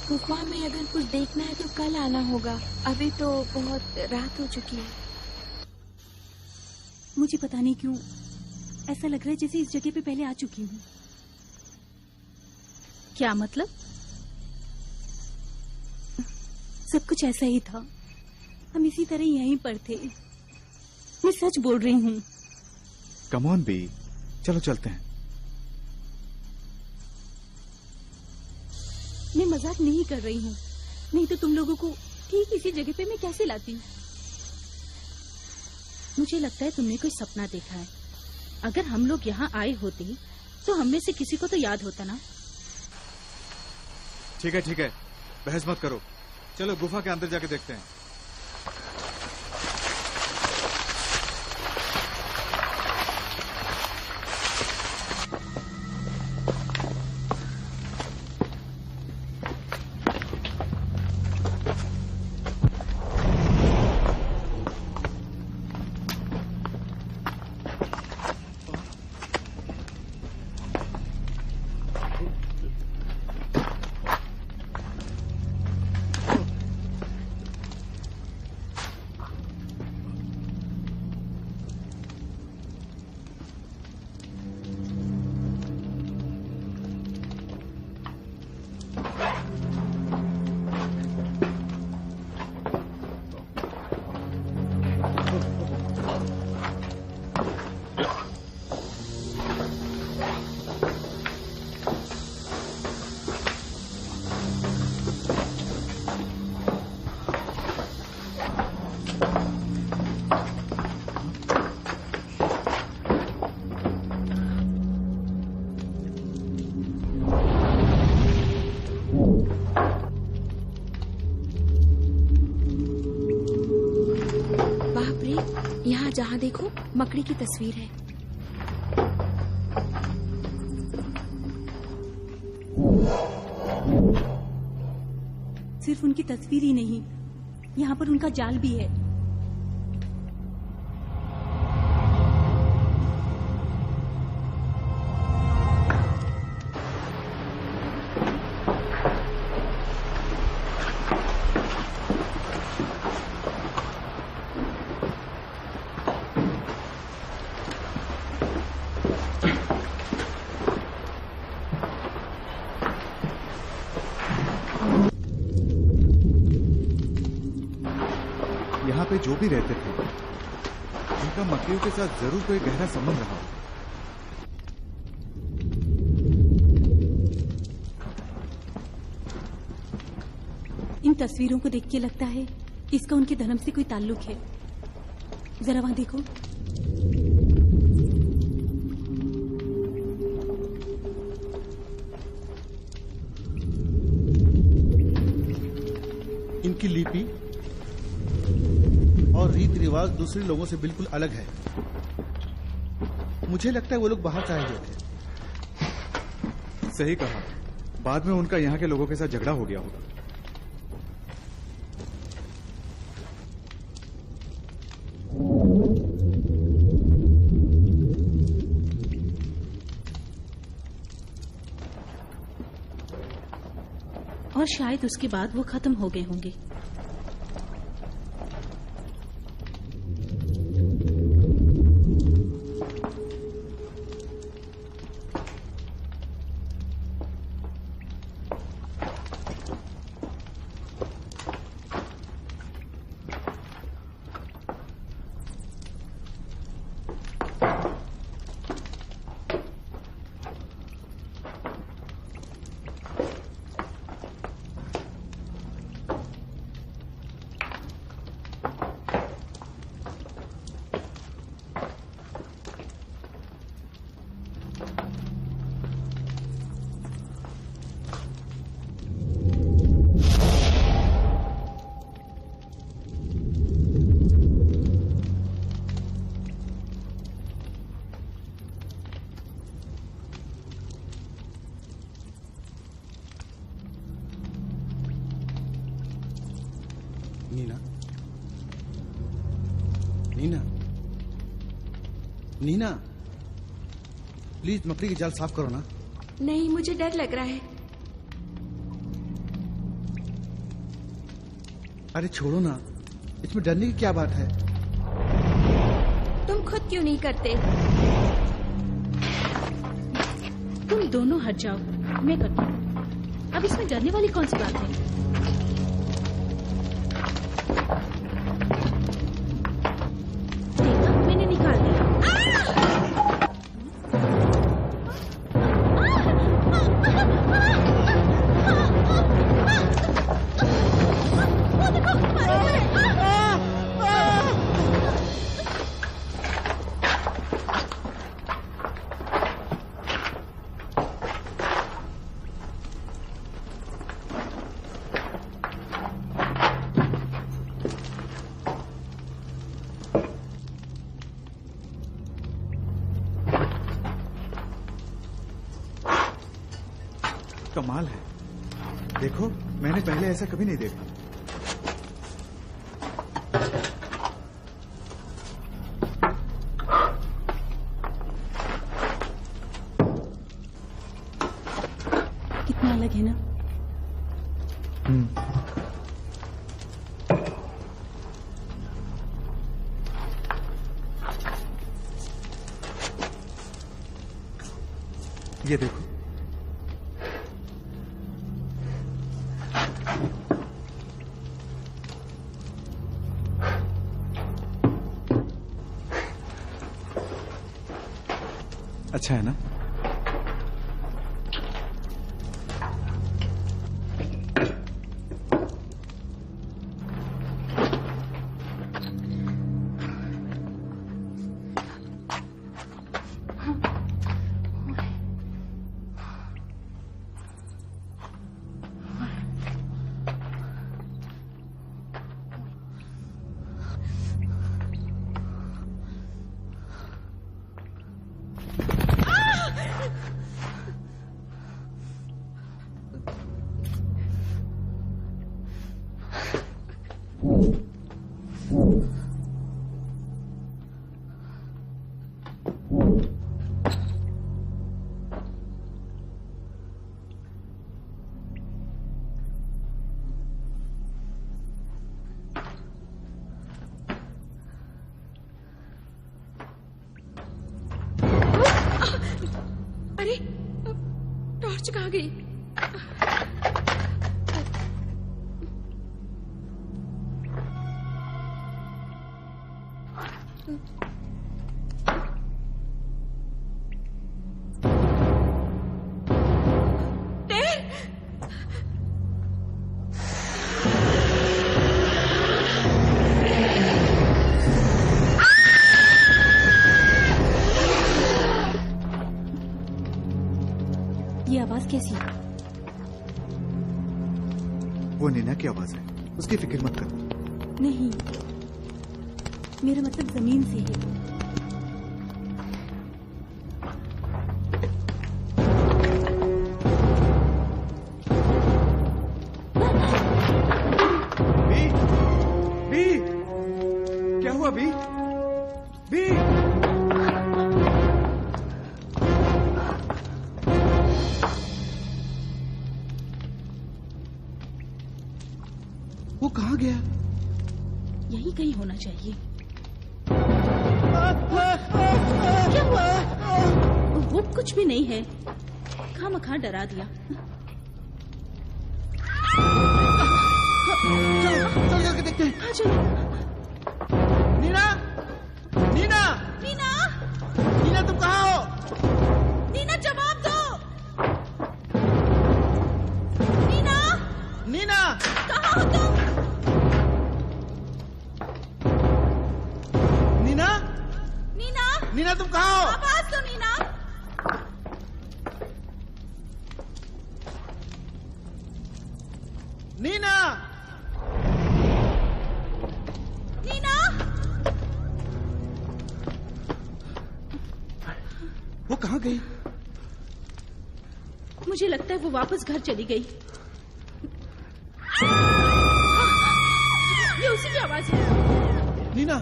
[SPEAKER 10] गुफा में अगर कुछ देखना है तो कल आना होगा। अभी तो बहुत रात हो चुकी है।
[SPEAKER 6] मुझे पता नहीं क्यों ऐसा लग रहा है जैसे इस जगह पे पहले आ चुकी हूँ। क्या मतलब? सब कुछ ऐसा ही था। हम इसी तरह यहीं पर थे। मैं सच बोल रही हूँ।
[SPEAKER 9] कम ऑन बी, चलो चलते हैं।
[SPEAKER 6] मैं मजाक नहीं कर रही हूँ, नहीं तो तुम लोगों को ठीक इसी जगह पे मैं कैसे लाती। मुझे लगता है तुमने कोई सपना देखा है। अगर हम लोग यहाँ आए होते तो हम में से किसी को तो याद होता ना।
[SPEAKER 9] ठीक है, बहस मत करो। चलो गुफा के अंदर जाके देखते हैं।
[SPEAKER 10] जहाँ देखो मकड़ी की तस्वीर है।
[SPEAKER 6] सिर्फ उनकी तस्वीर ही नहीं, यहाँ पर उनका जाल भी है।
[SPEAKER 9] जो भी रहते थे उनका मकड़ियों के साथ जरूर कोई गहरा संबंध रहा।
[SPEAKER 6] इन तस्वीरों को देख के लगता है इसका उनके धर्म से कोई ताल्लुक है। जरा वहां देखो।
[SPEAKER 12] इनकी लिपि और रीति रिवाज दूसरे लोगों से बिल्कुल अलग है। मुझे लगता है वो लोग बाहर से आए हुए थे।
[SPEAKER 9] सही कहा, बाद में उनका यहाँ के लोगों के साथ झगड़ा हो गया होगा।
[SPEAKER 6] और शायद उसके बाद वो खत्म हो गए होंगे।
[SPEAKER 12] नीना, प्लीज मकड़ी की जाल साफ करो ना।
[SPEAKER 10] नहीं, मुझे डर लग रहा है।
[SPEAKER 12] अरे छोड़ो ना, इसमें डरने की क्या बात है।
[SPEAKER 10] तुम खुद क्यों नहीं करते?
[SPEAKER 6] तुम दोनों हट जाओ, मैं करती हूँ। अब इसमें डरने वाली कौन सी बात है?
[SPEAKER 9] कमाल है। देखो, मैंने पहले ऐसा कभी नहीं देखा।
[SPEAKER 6] कितना अलग है ना?
[SPEAKER 9] ये देखो, अच्छा है ना?
[SPEAKER 5] अरे, टॉर्च कहाँ गई?
[SPEAKER 6] ये आवाज कैसी है?
[SPEAKER 9] वो नीना की आवाज है, उसकी फिक्र मत करो।
[SPEAKER 6] नहीं, मेरा मतलब जमीन से है।
[SPEAKER 4] बी, क्या हुआ बी? बी,
[SPEAKER 12] वो कहाँ गया?
[SPEAKER 6] यही कहीं होना चाहिए।
[SPEAKER 5] क्या हुआ? वो कुछ भी नहीं है, खामखा डरा दिया।
[SPEAKER 12] चल करके देखते हैं।
[SPEAKER 5] हाँ चलो।
[SPEAKER 12] नीना, नीना,
[SPEAKER 5] नीना,
[SPEAKER 12] नीना तुम कहाँ हो?
[SPEAKER 5] नीना जवाब दो। नीना,
[SPEAKER 12] नीना,
[SPEAKER 5] कहाँ हो तुम?
[SPEAKER 12] नीना,
[SPEAKER 5] नीना,
[SPEAKER 12] नीना तुम कहाँ हो?
[SPEAKER 5] आवाज दो नीना।
[SPEAKER 12] नीना,
[SPEAKER 5] नीना,
[SPEAKER 12] वो कहाँ गई?
[SPEAKER 6] मुझे लगता है वो वापस घर चली गई। ये उसी की आवाज है।
[SPEAKER 12] नीना,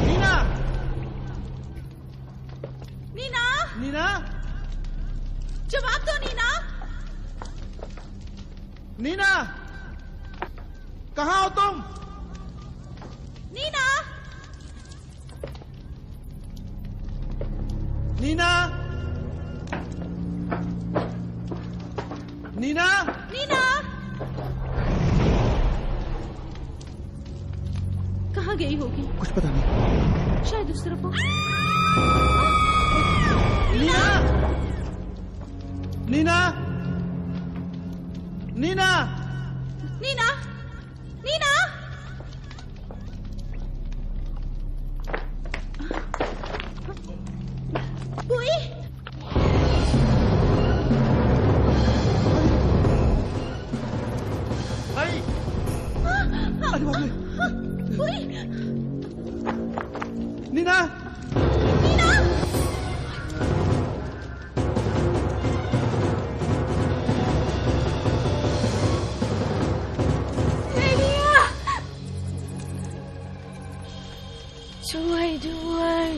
[SPEAKER 12] नीना,
[SPEAKER 5] नीना,
[SPEAKER 12] नीना,
[SPEAKER 5] जवाब दो नीना।
[SPEAKER 12] नीना, कहाँ हो तुम?
[SPEAKER 5] नीना,
[SPEAKER 12] नीना, नीना,
[SPEAKER 5] नीना,
[SPEAKER 6] कहाँ गई होगी?
[SPEAKER 12] कुछ पता नहीं।
[SPEAKER 6] शायद उस तरफ हो।
[SPEAKER 12] नीना, नीना, नीना,
[SPEAKER 5] नीना, नीना, बुई,
[SPEAKER 12] आई, अरे बाप रे,
[SPEAKER 5] बुई,
[SPEAKER 12] नीना,
[SPEAKER 5] नीना,
[SPEAKER 10] ด้วย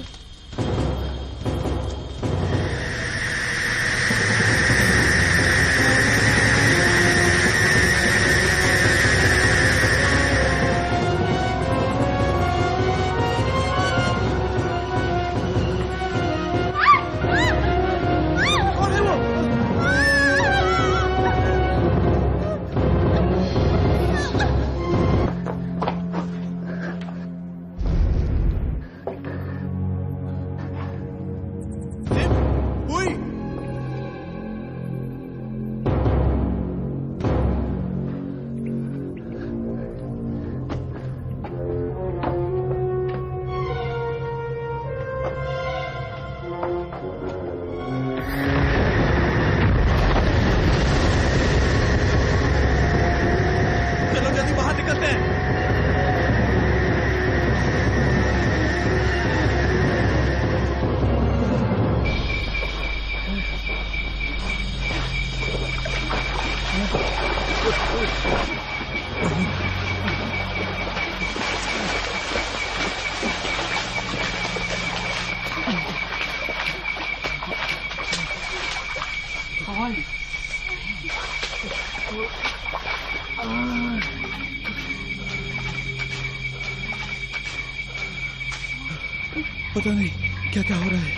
[SPEAKER 4] पता नहीं क्या क्या हो रहा है।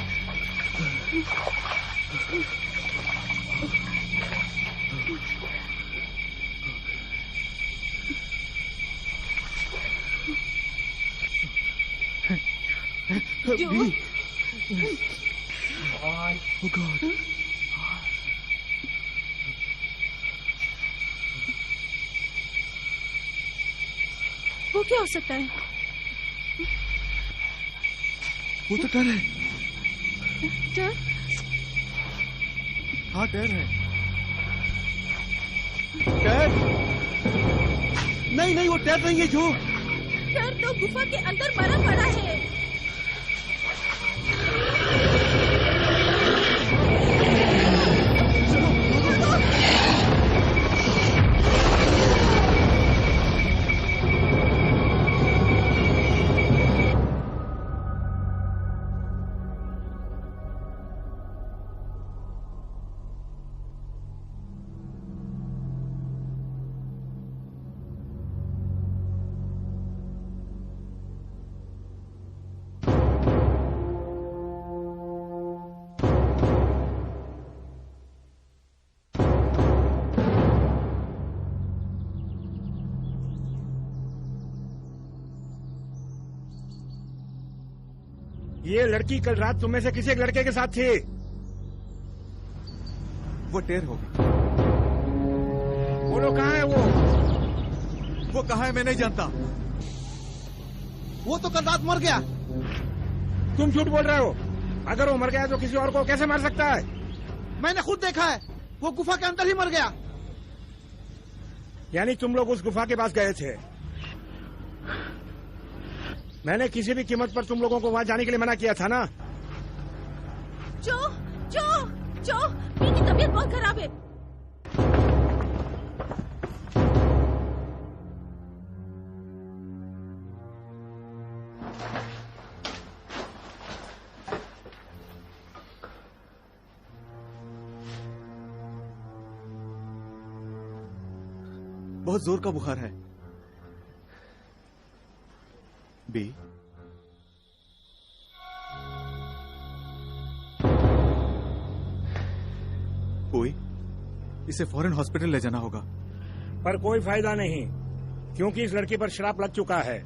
[SPEAKER 10] जो
[SPEAKER 4] Oh God.
[SPEAKER 6] वो क्या हो सकता है?
[SPEAKER 4] वो तो डर है।
[SPEAKER 6] डर?
[SPEAKER 4] हाँ डर है। डर? नहीं नहीं वो डर नहीं है जो।
[SPEAKER 6] डर तो गुफा के अंदर मरा पड़ा है।
[SPEAKER 2] ये लड़की कल रात तुम में से किसी एक लड़के के साथ थी।
[SPEAKER 9] वो टेर होगी।
[SPEAKER 2] बोलो कहाँ है
[SPEAKER 4] वो कहाँ है मैं नहीं जानता।
[SPEAKER 12] वो तो कल रात मर गया।
[SPEAKER 2] तुम झूठ बोल रहे हो। अगर वो मर गया तो किसी और को कैसे मार सकता है?
[SPEAKER 12] मैंने खुद देखा है, वो गुफा के अंदर ही मर गया।
[SPEAKER 2] यानी तुम लोग उस गुफा के पास गए थे। मैंने किसी भी कीमत पर तुम लोगों को वहां जाने के लिए मना किया था ना।
[SPEAKER 6] जो मेरी तबीयत बहुत खराब है।
[SPEAKER 4] बहुत जोर का बुखार है। बी कोई इसे फौरन हॉस्पिटल ले जाना होगा।
[SPEAKER 2] पर कोई फायदा नहीं, क्योंकि इस लड़की पर श्राप लग चुका है।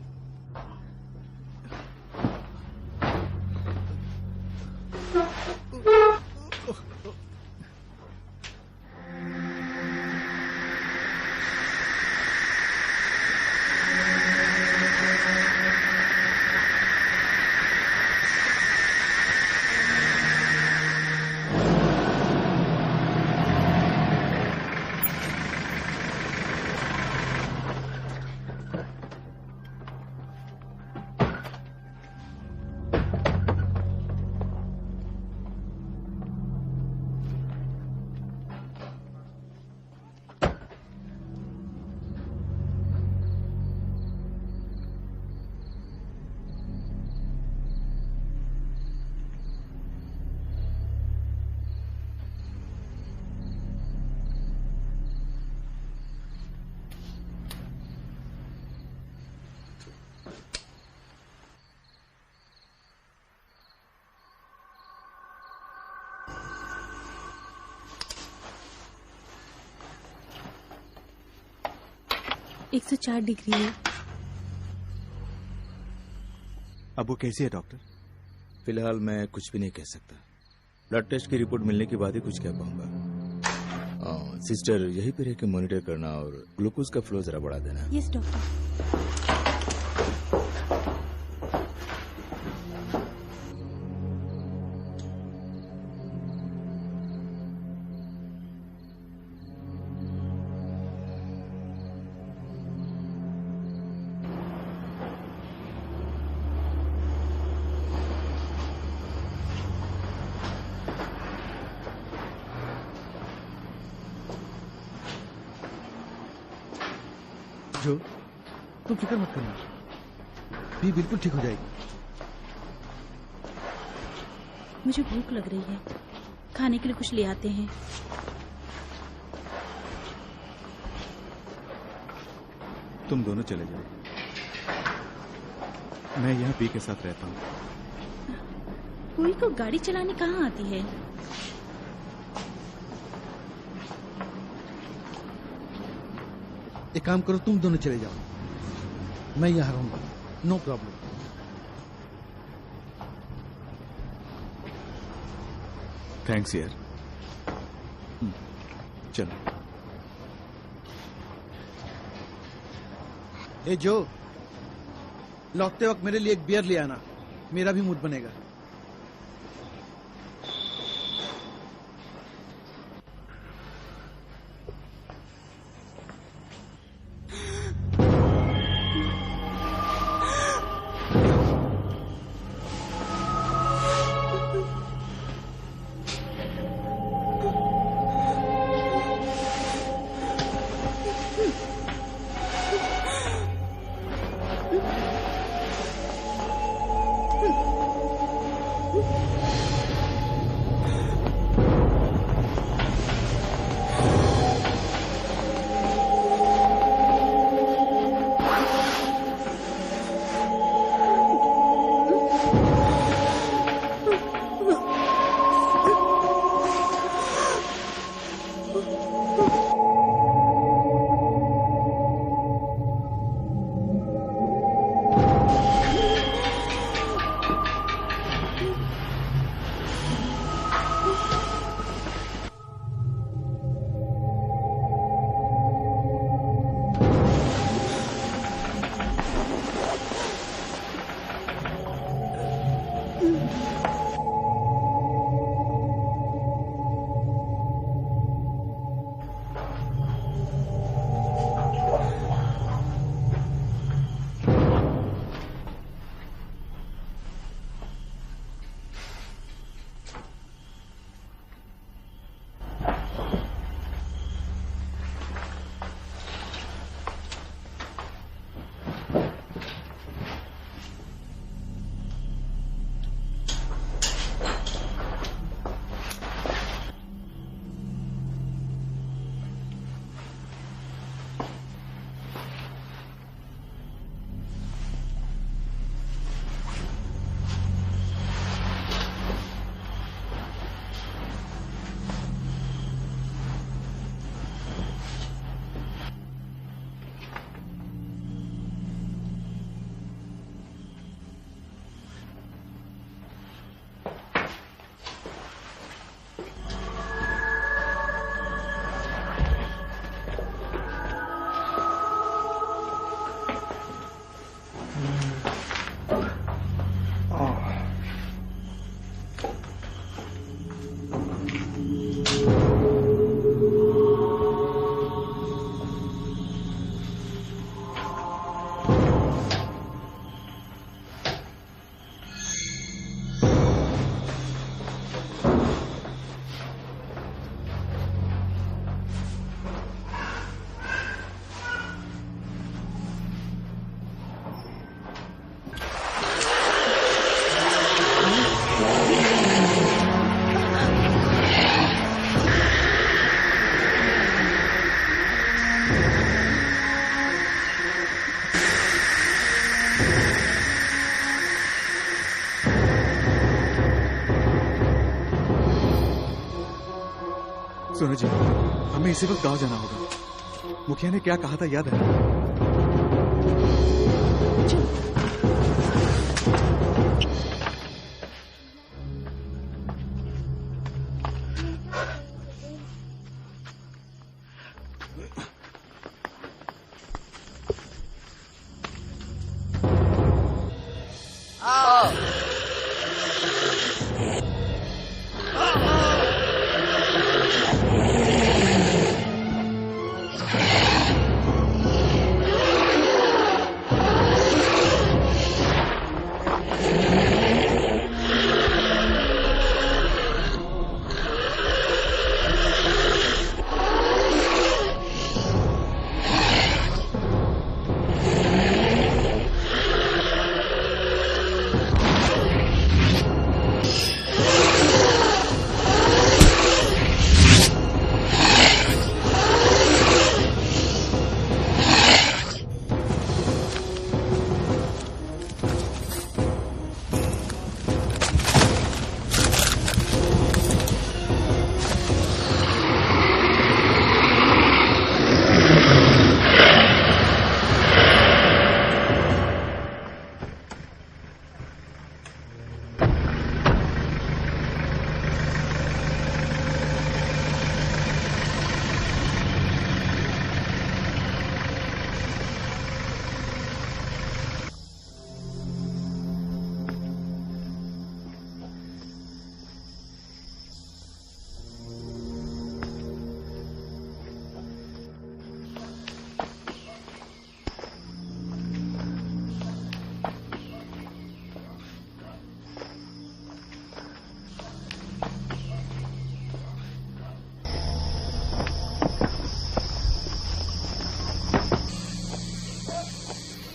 [SPEAKER 6] 104 डिग्री है।
[SPEAKER 9] अब वो कैसी है डॉक्टर?
[SPEAKER 4] फिलहाल मैं कुछ भी नहीं कह सकता। ब्लड टेस्ट की रिपोर्ट मिलने के बाद ही कुछ कह पाऊंगा। सिस्टर यहीं पे रह के मॉनिटर करना और ग्लूकोज का फ्लो जरा बढ़ा देना।
[SPEAKER 6] Yes doctor.
[SPEAKER 12] जो तुम फिक्र मत करना, भी बिल्कुल ठीक हो जाएगी।
[SPEAKER 6] मुझे भूख लग रही है, खाने के लिए कुछ ले आते हैं।
[SPEAKER 9] तुम दोनों चले जाओ, मैं यहाँ पी के साथ रहता हूँ।
[SPEAKER 6] कोई को गाड़ी चलाने कहाँ आती है?
[SPEAKER 12] एक काम करो, तुम दोनों चले जाओ, मैं यहाँ रहूंगा, नो प्रॉब्लम।
[SPEAKER 9] थैंक्स यार। चलो।
[SPEAKER 12] ए जो, लौटते वक्त मेरे लिए एक बियर ले आना, मेरा भी मूड बनेगा।
[SPEAKER 9] सुनो जी, हमें इसी वक्त गांव जाना होगा। मुखिया ने क्या कहा था याद है?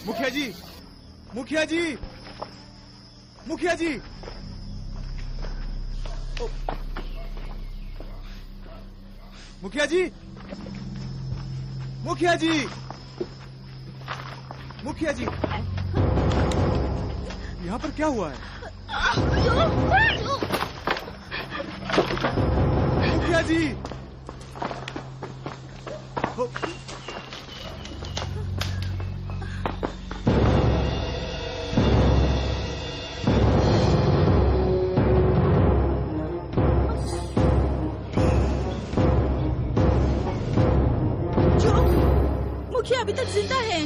[SPEAKER 4] मुखिया जी, मुखिया जी, मुखिया जी, मुखिया जी, मुखिया जी, मुखिया जी, यहाँ पर क्या हुआ है? मुखिया जी,
[SPEAKER 6] मुखिया अभी तक जिंदा है।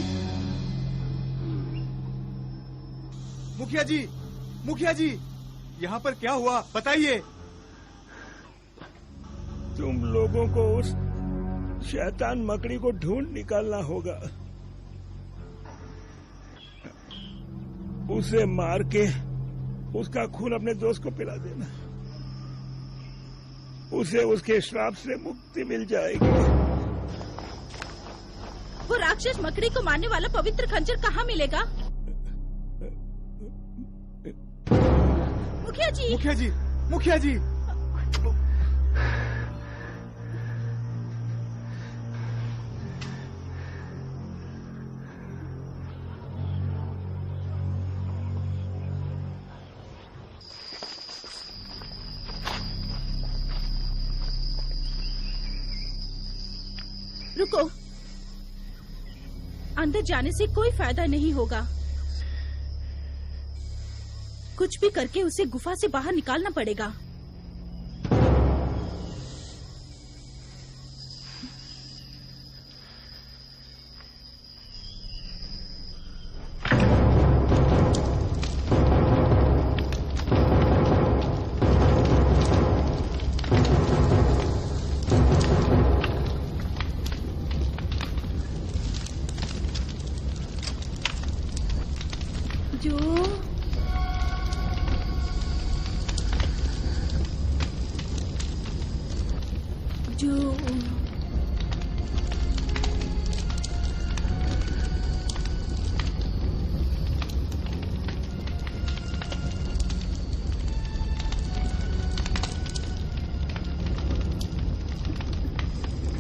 [SPEAKER 4] मुखिया जी, मुखिया जी, यहाँ पर क्या हुआ बताइए।
[SPEAKER 2] तुम लोगों को उस शैतान मकड़ी को ढूंढ निकालना होगा, उसे मार के उसका खून अपने दोस्त को पिला देना, उसे उसके श्राप से मुक्ति मिल जाएगी।
[SPEAKER 6] वो राक्षस मकड़ी को मारने वाला पवित्र खंजर कहाँ मिलेगा? मुखिया जी,
[SPEAKER 4] मुखिया जी, मुखिया जी,
[SPEAKER 6] रुको, अंदर जाने से कोई फायदा नहीं होगा। कुछ भी करके उसे गुफा से बाहर निकालना पड़ेगा।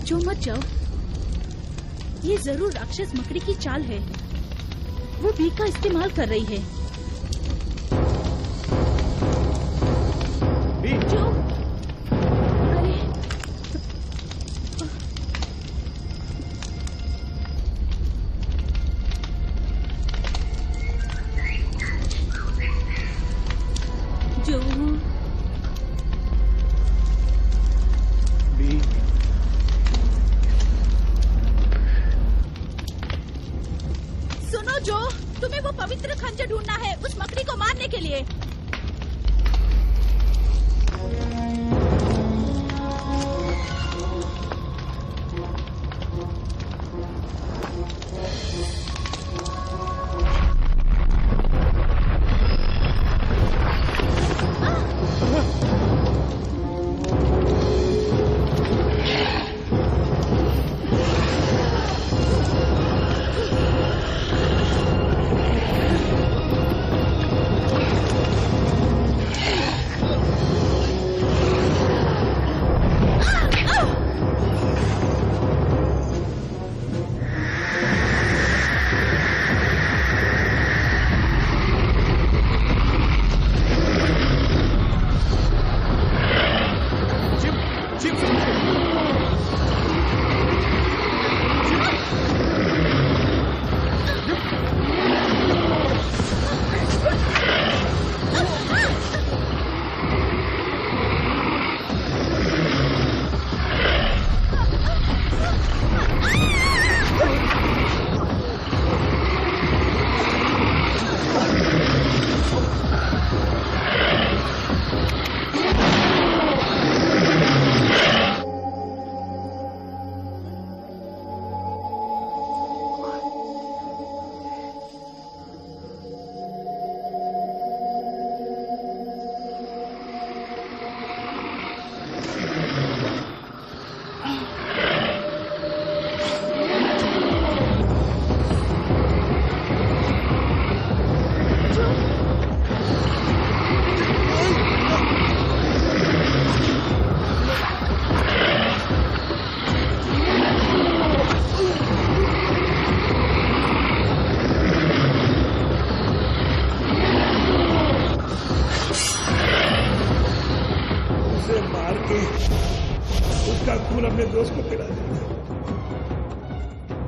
[SPEAKER 6] जो मत जाओ, ये जरूर राक्षस मकड़ी की चाल है। वो बी का इस्तेमाल कर रही है। जो मुझे खंजर ढूंढना है उस मकड़ी को मारने के लिए।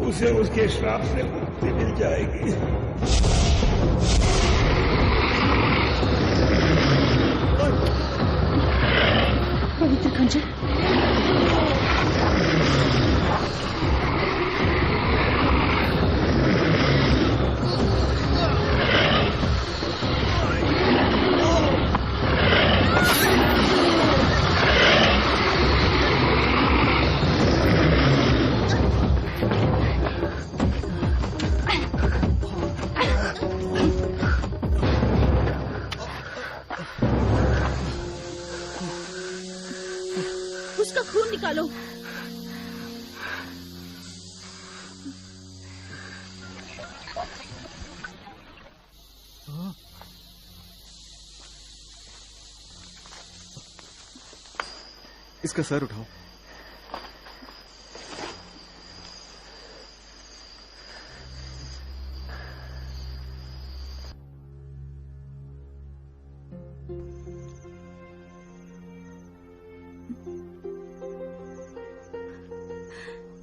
[SPEAKER 2] उसे उसके श्राप से मुक्ति मिल जाएगी।
[SPEAKER 6] पवित्र खंजर उसका खून निकालो।
[SPEAKER 9] इसका सर उठाओ।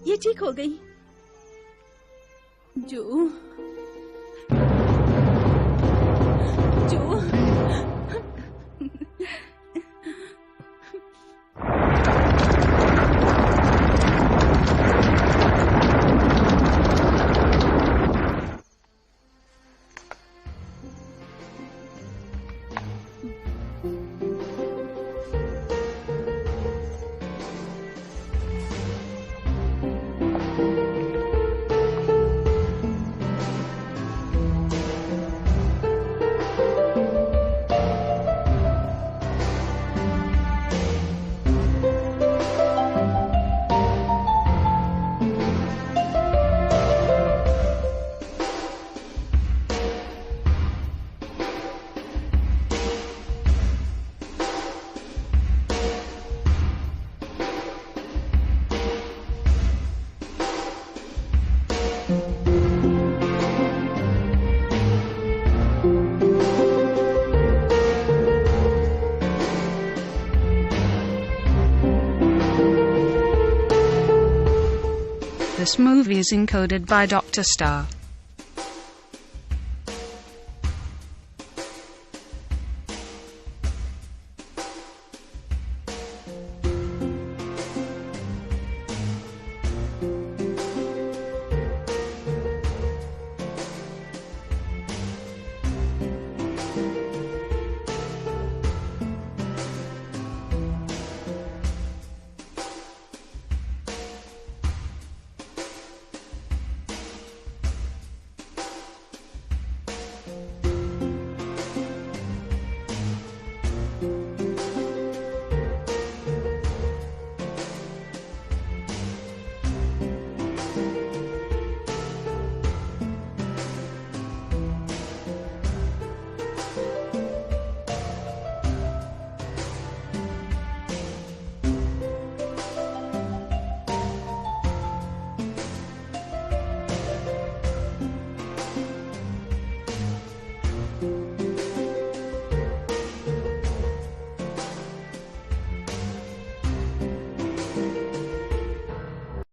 [SPEAKER 6] ये ठीक हो गई। जो
[SPEAKER 1] This movie is encoded by Dr. Star.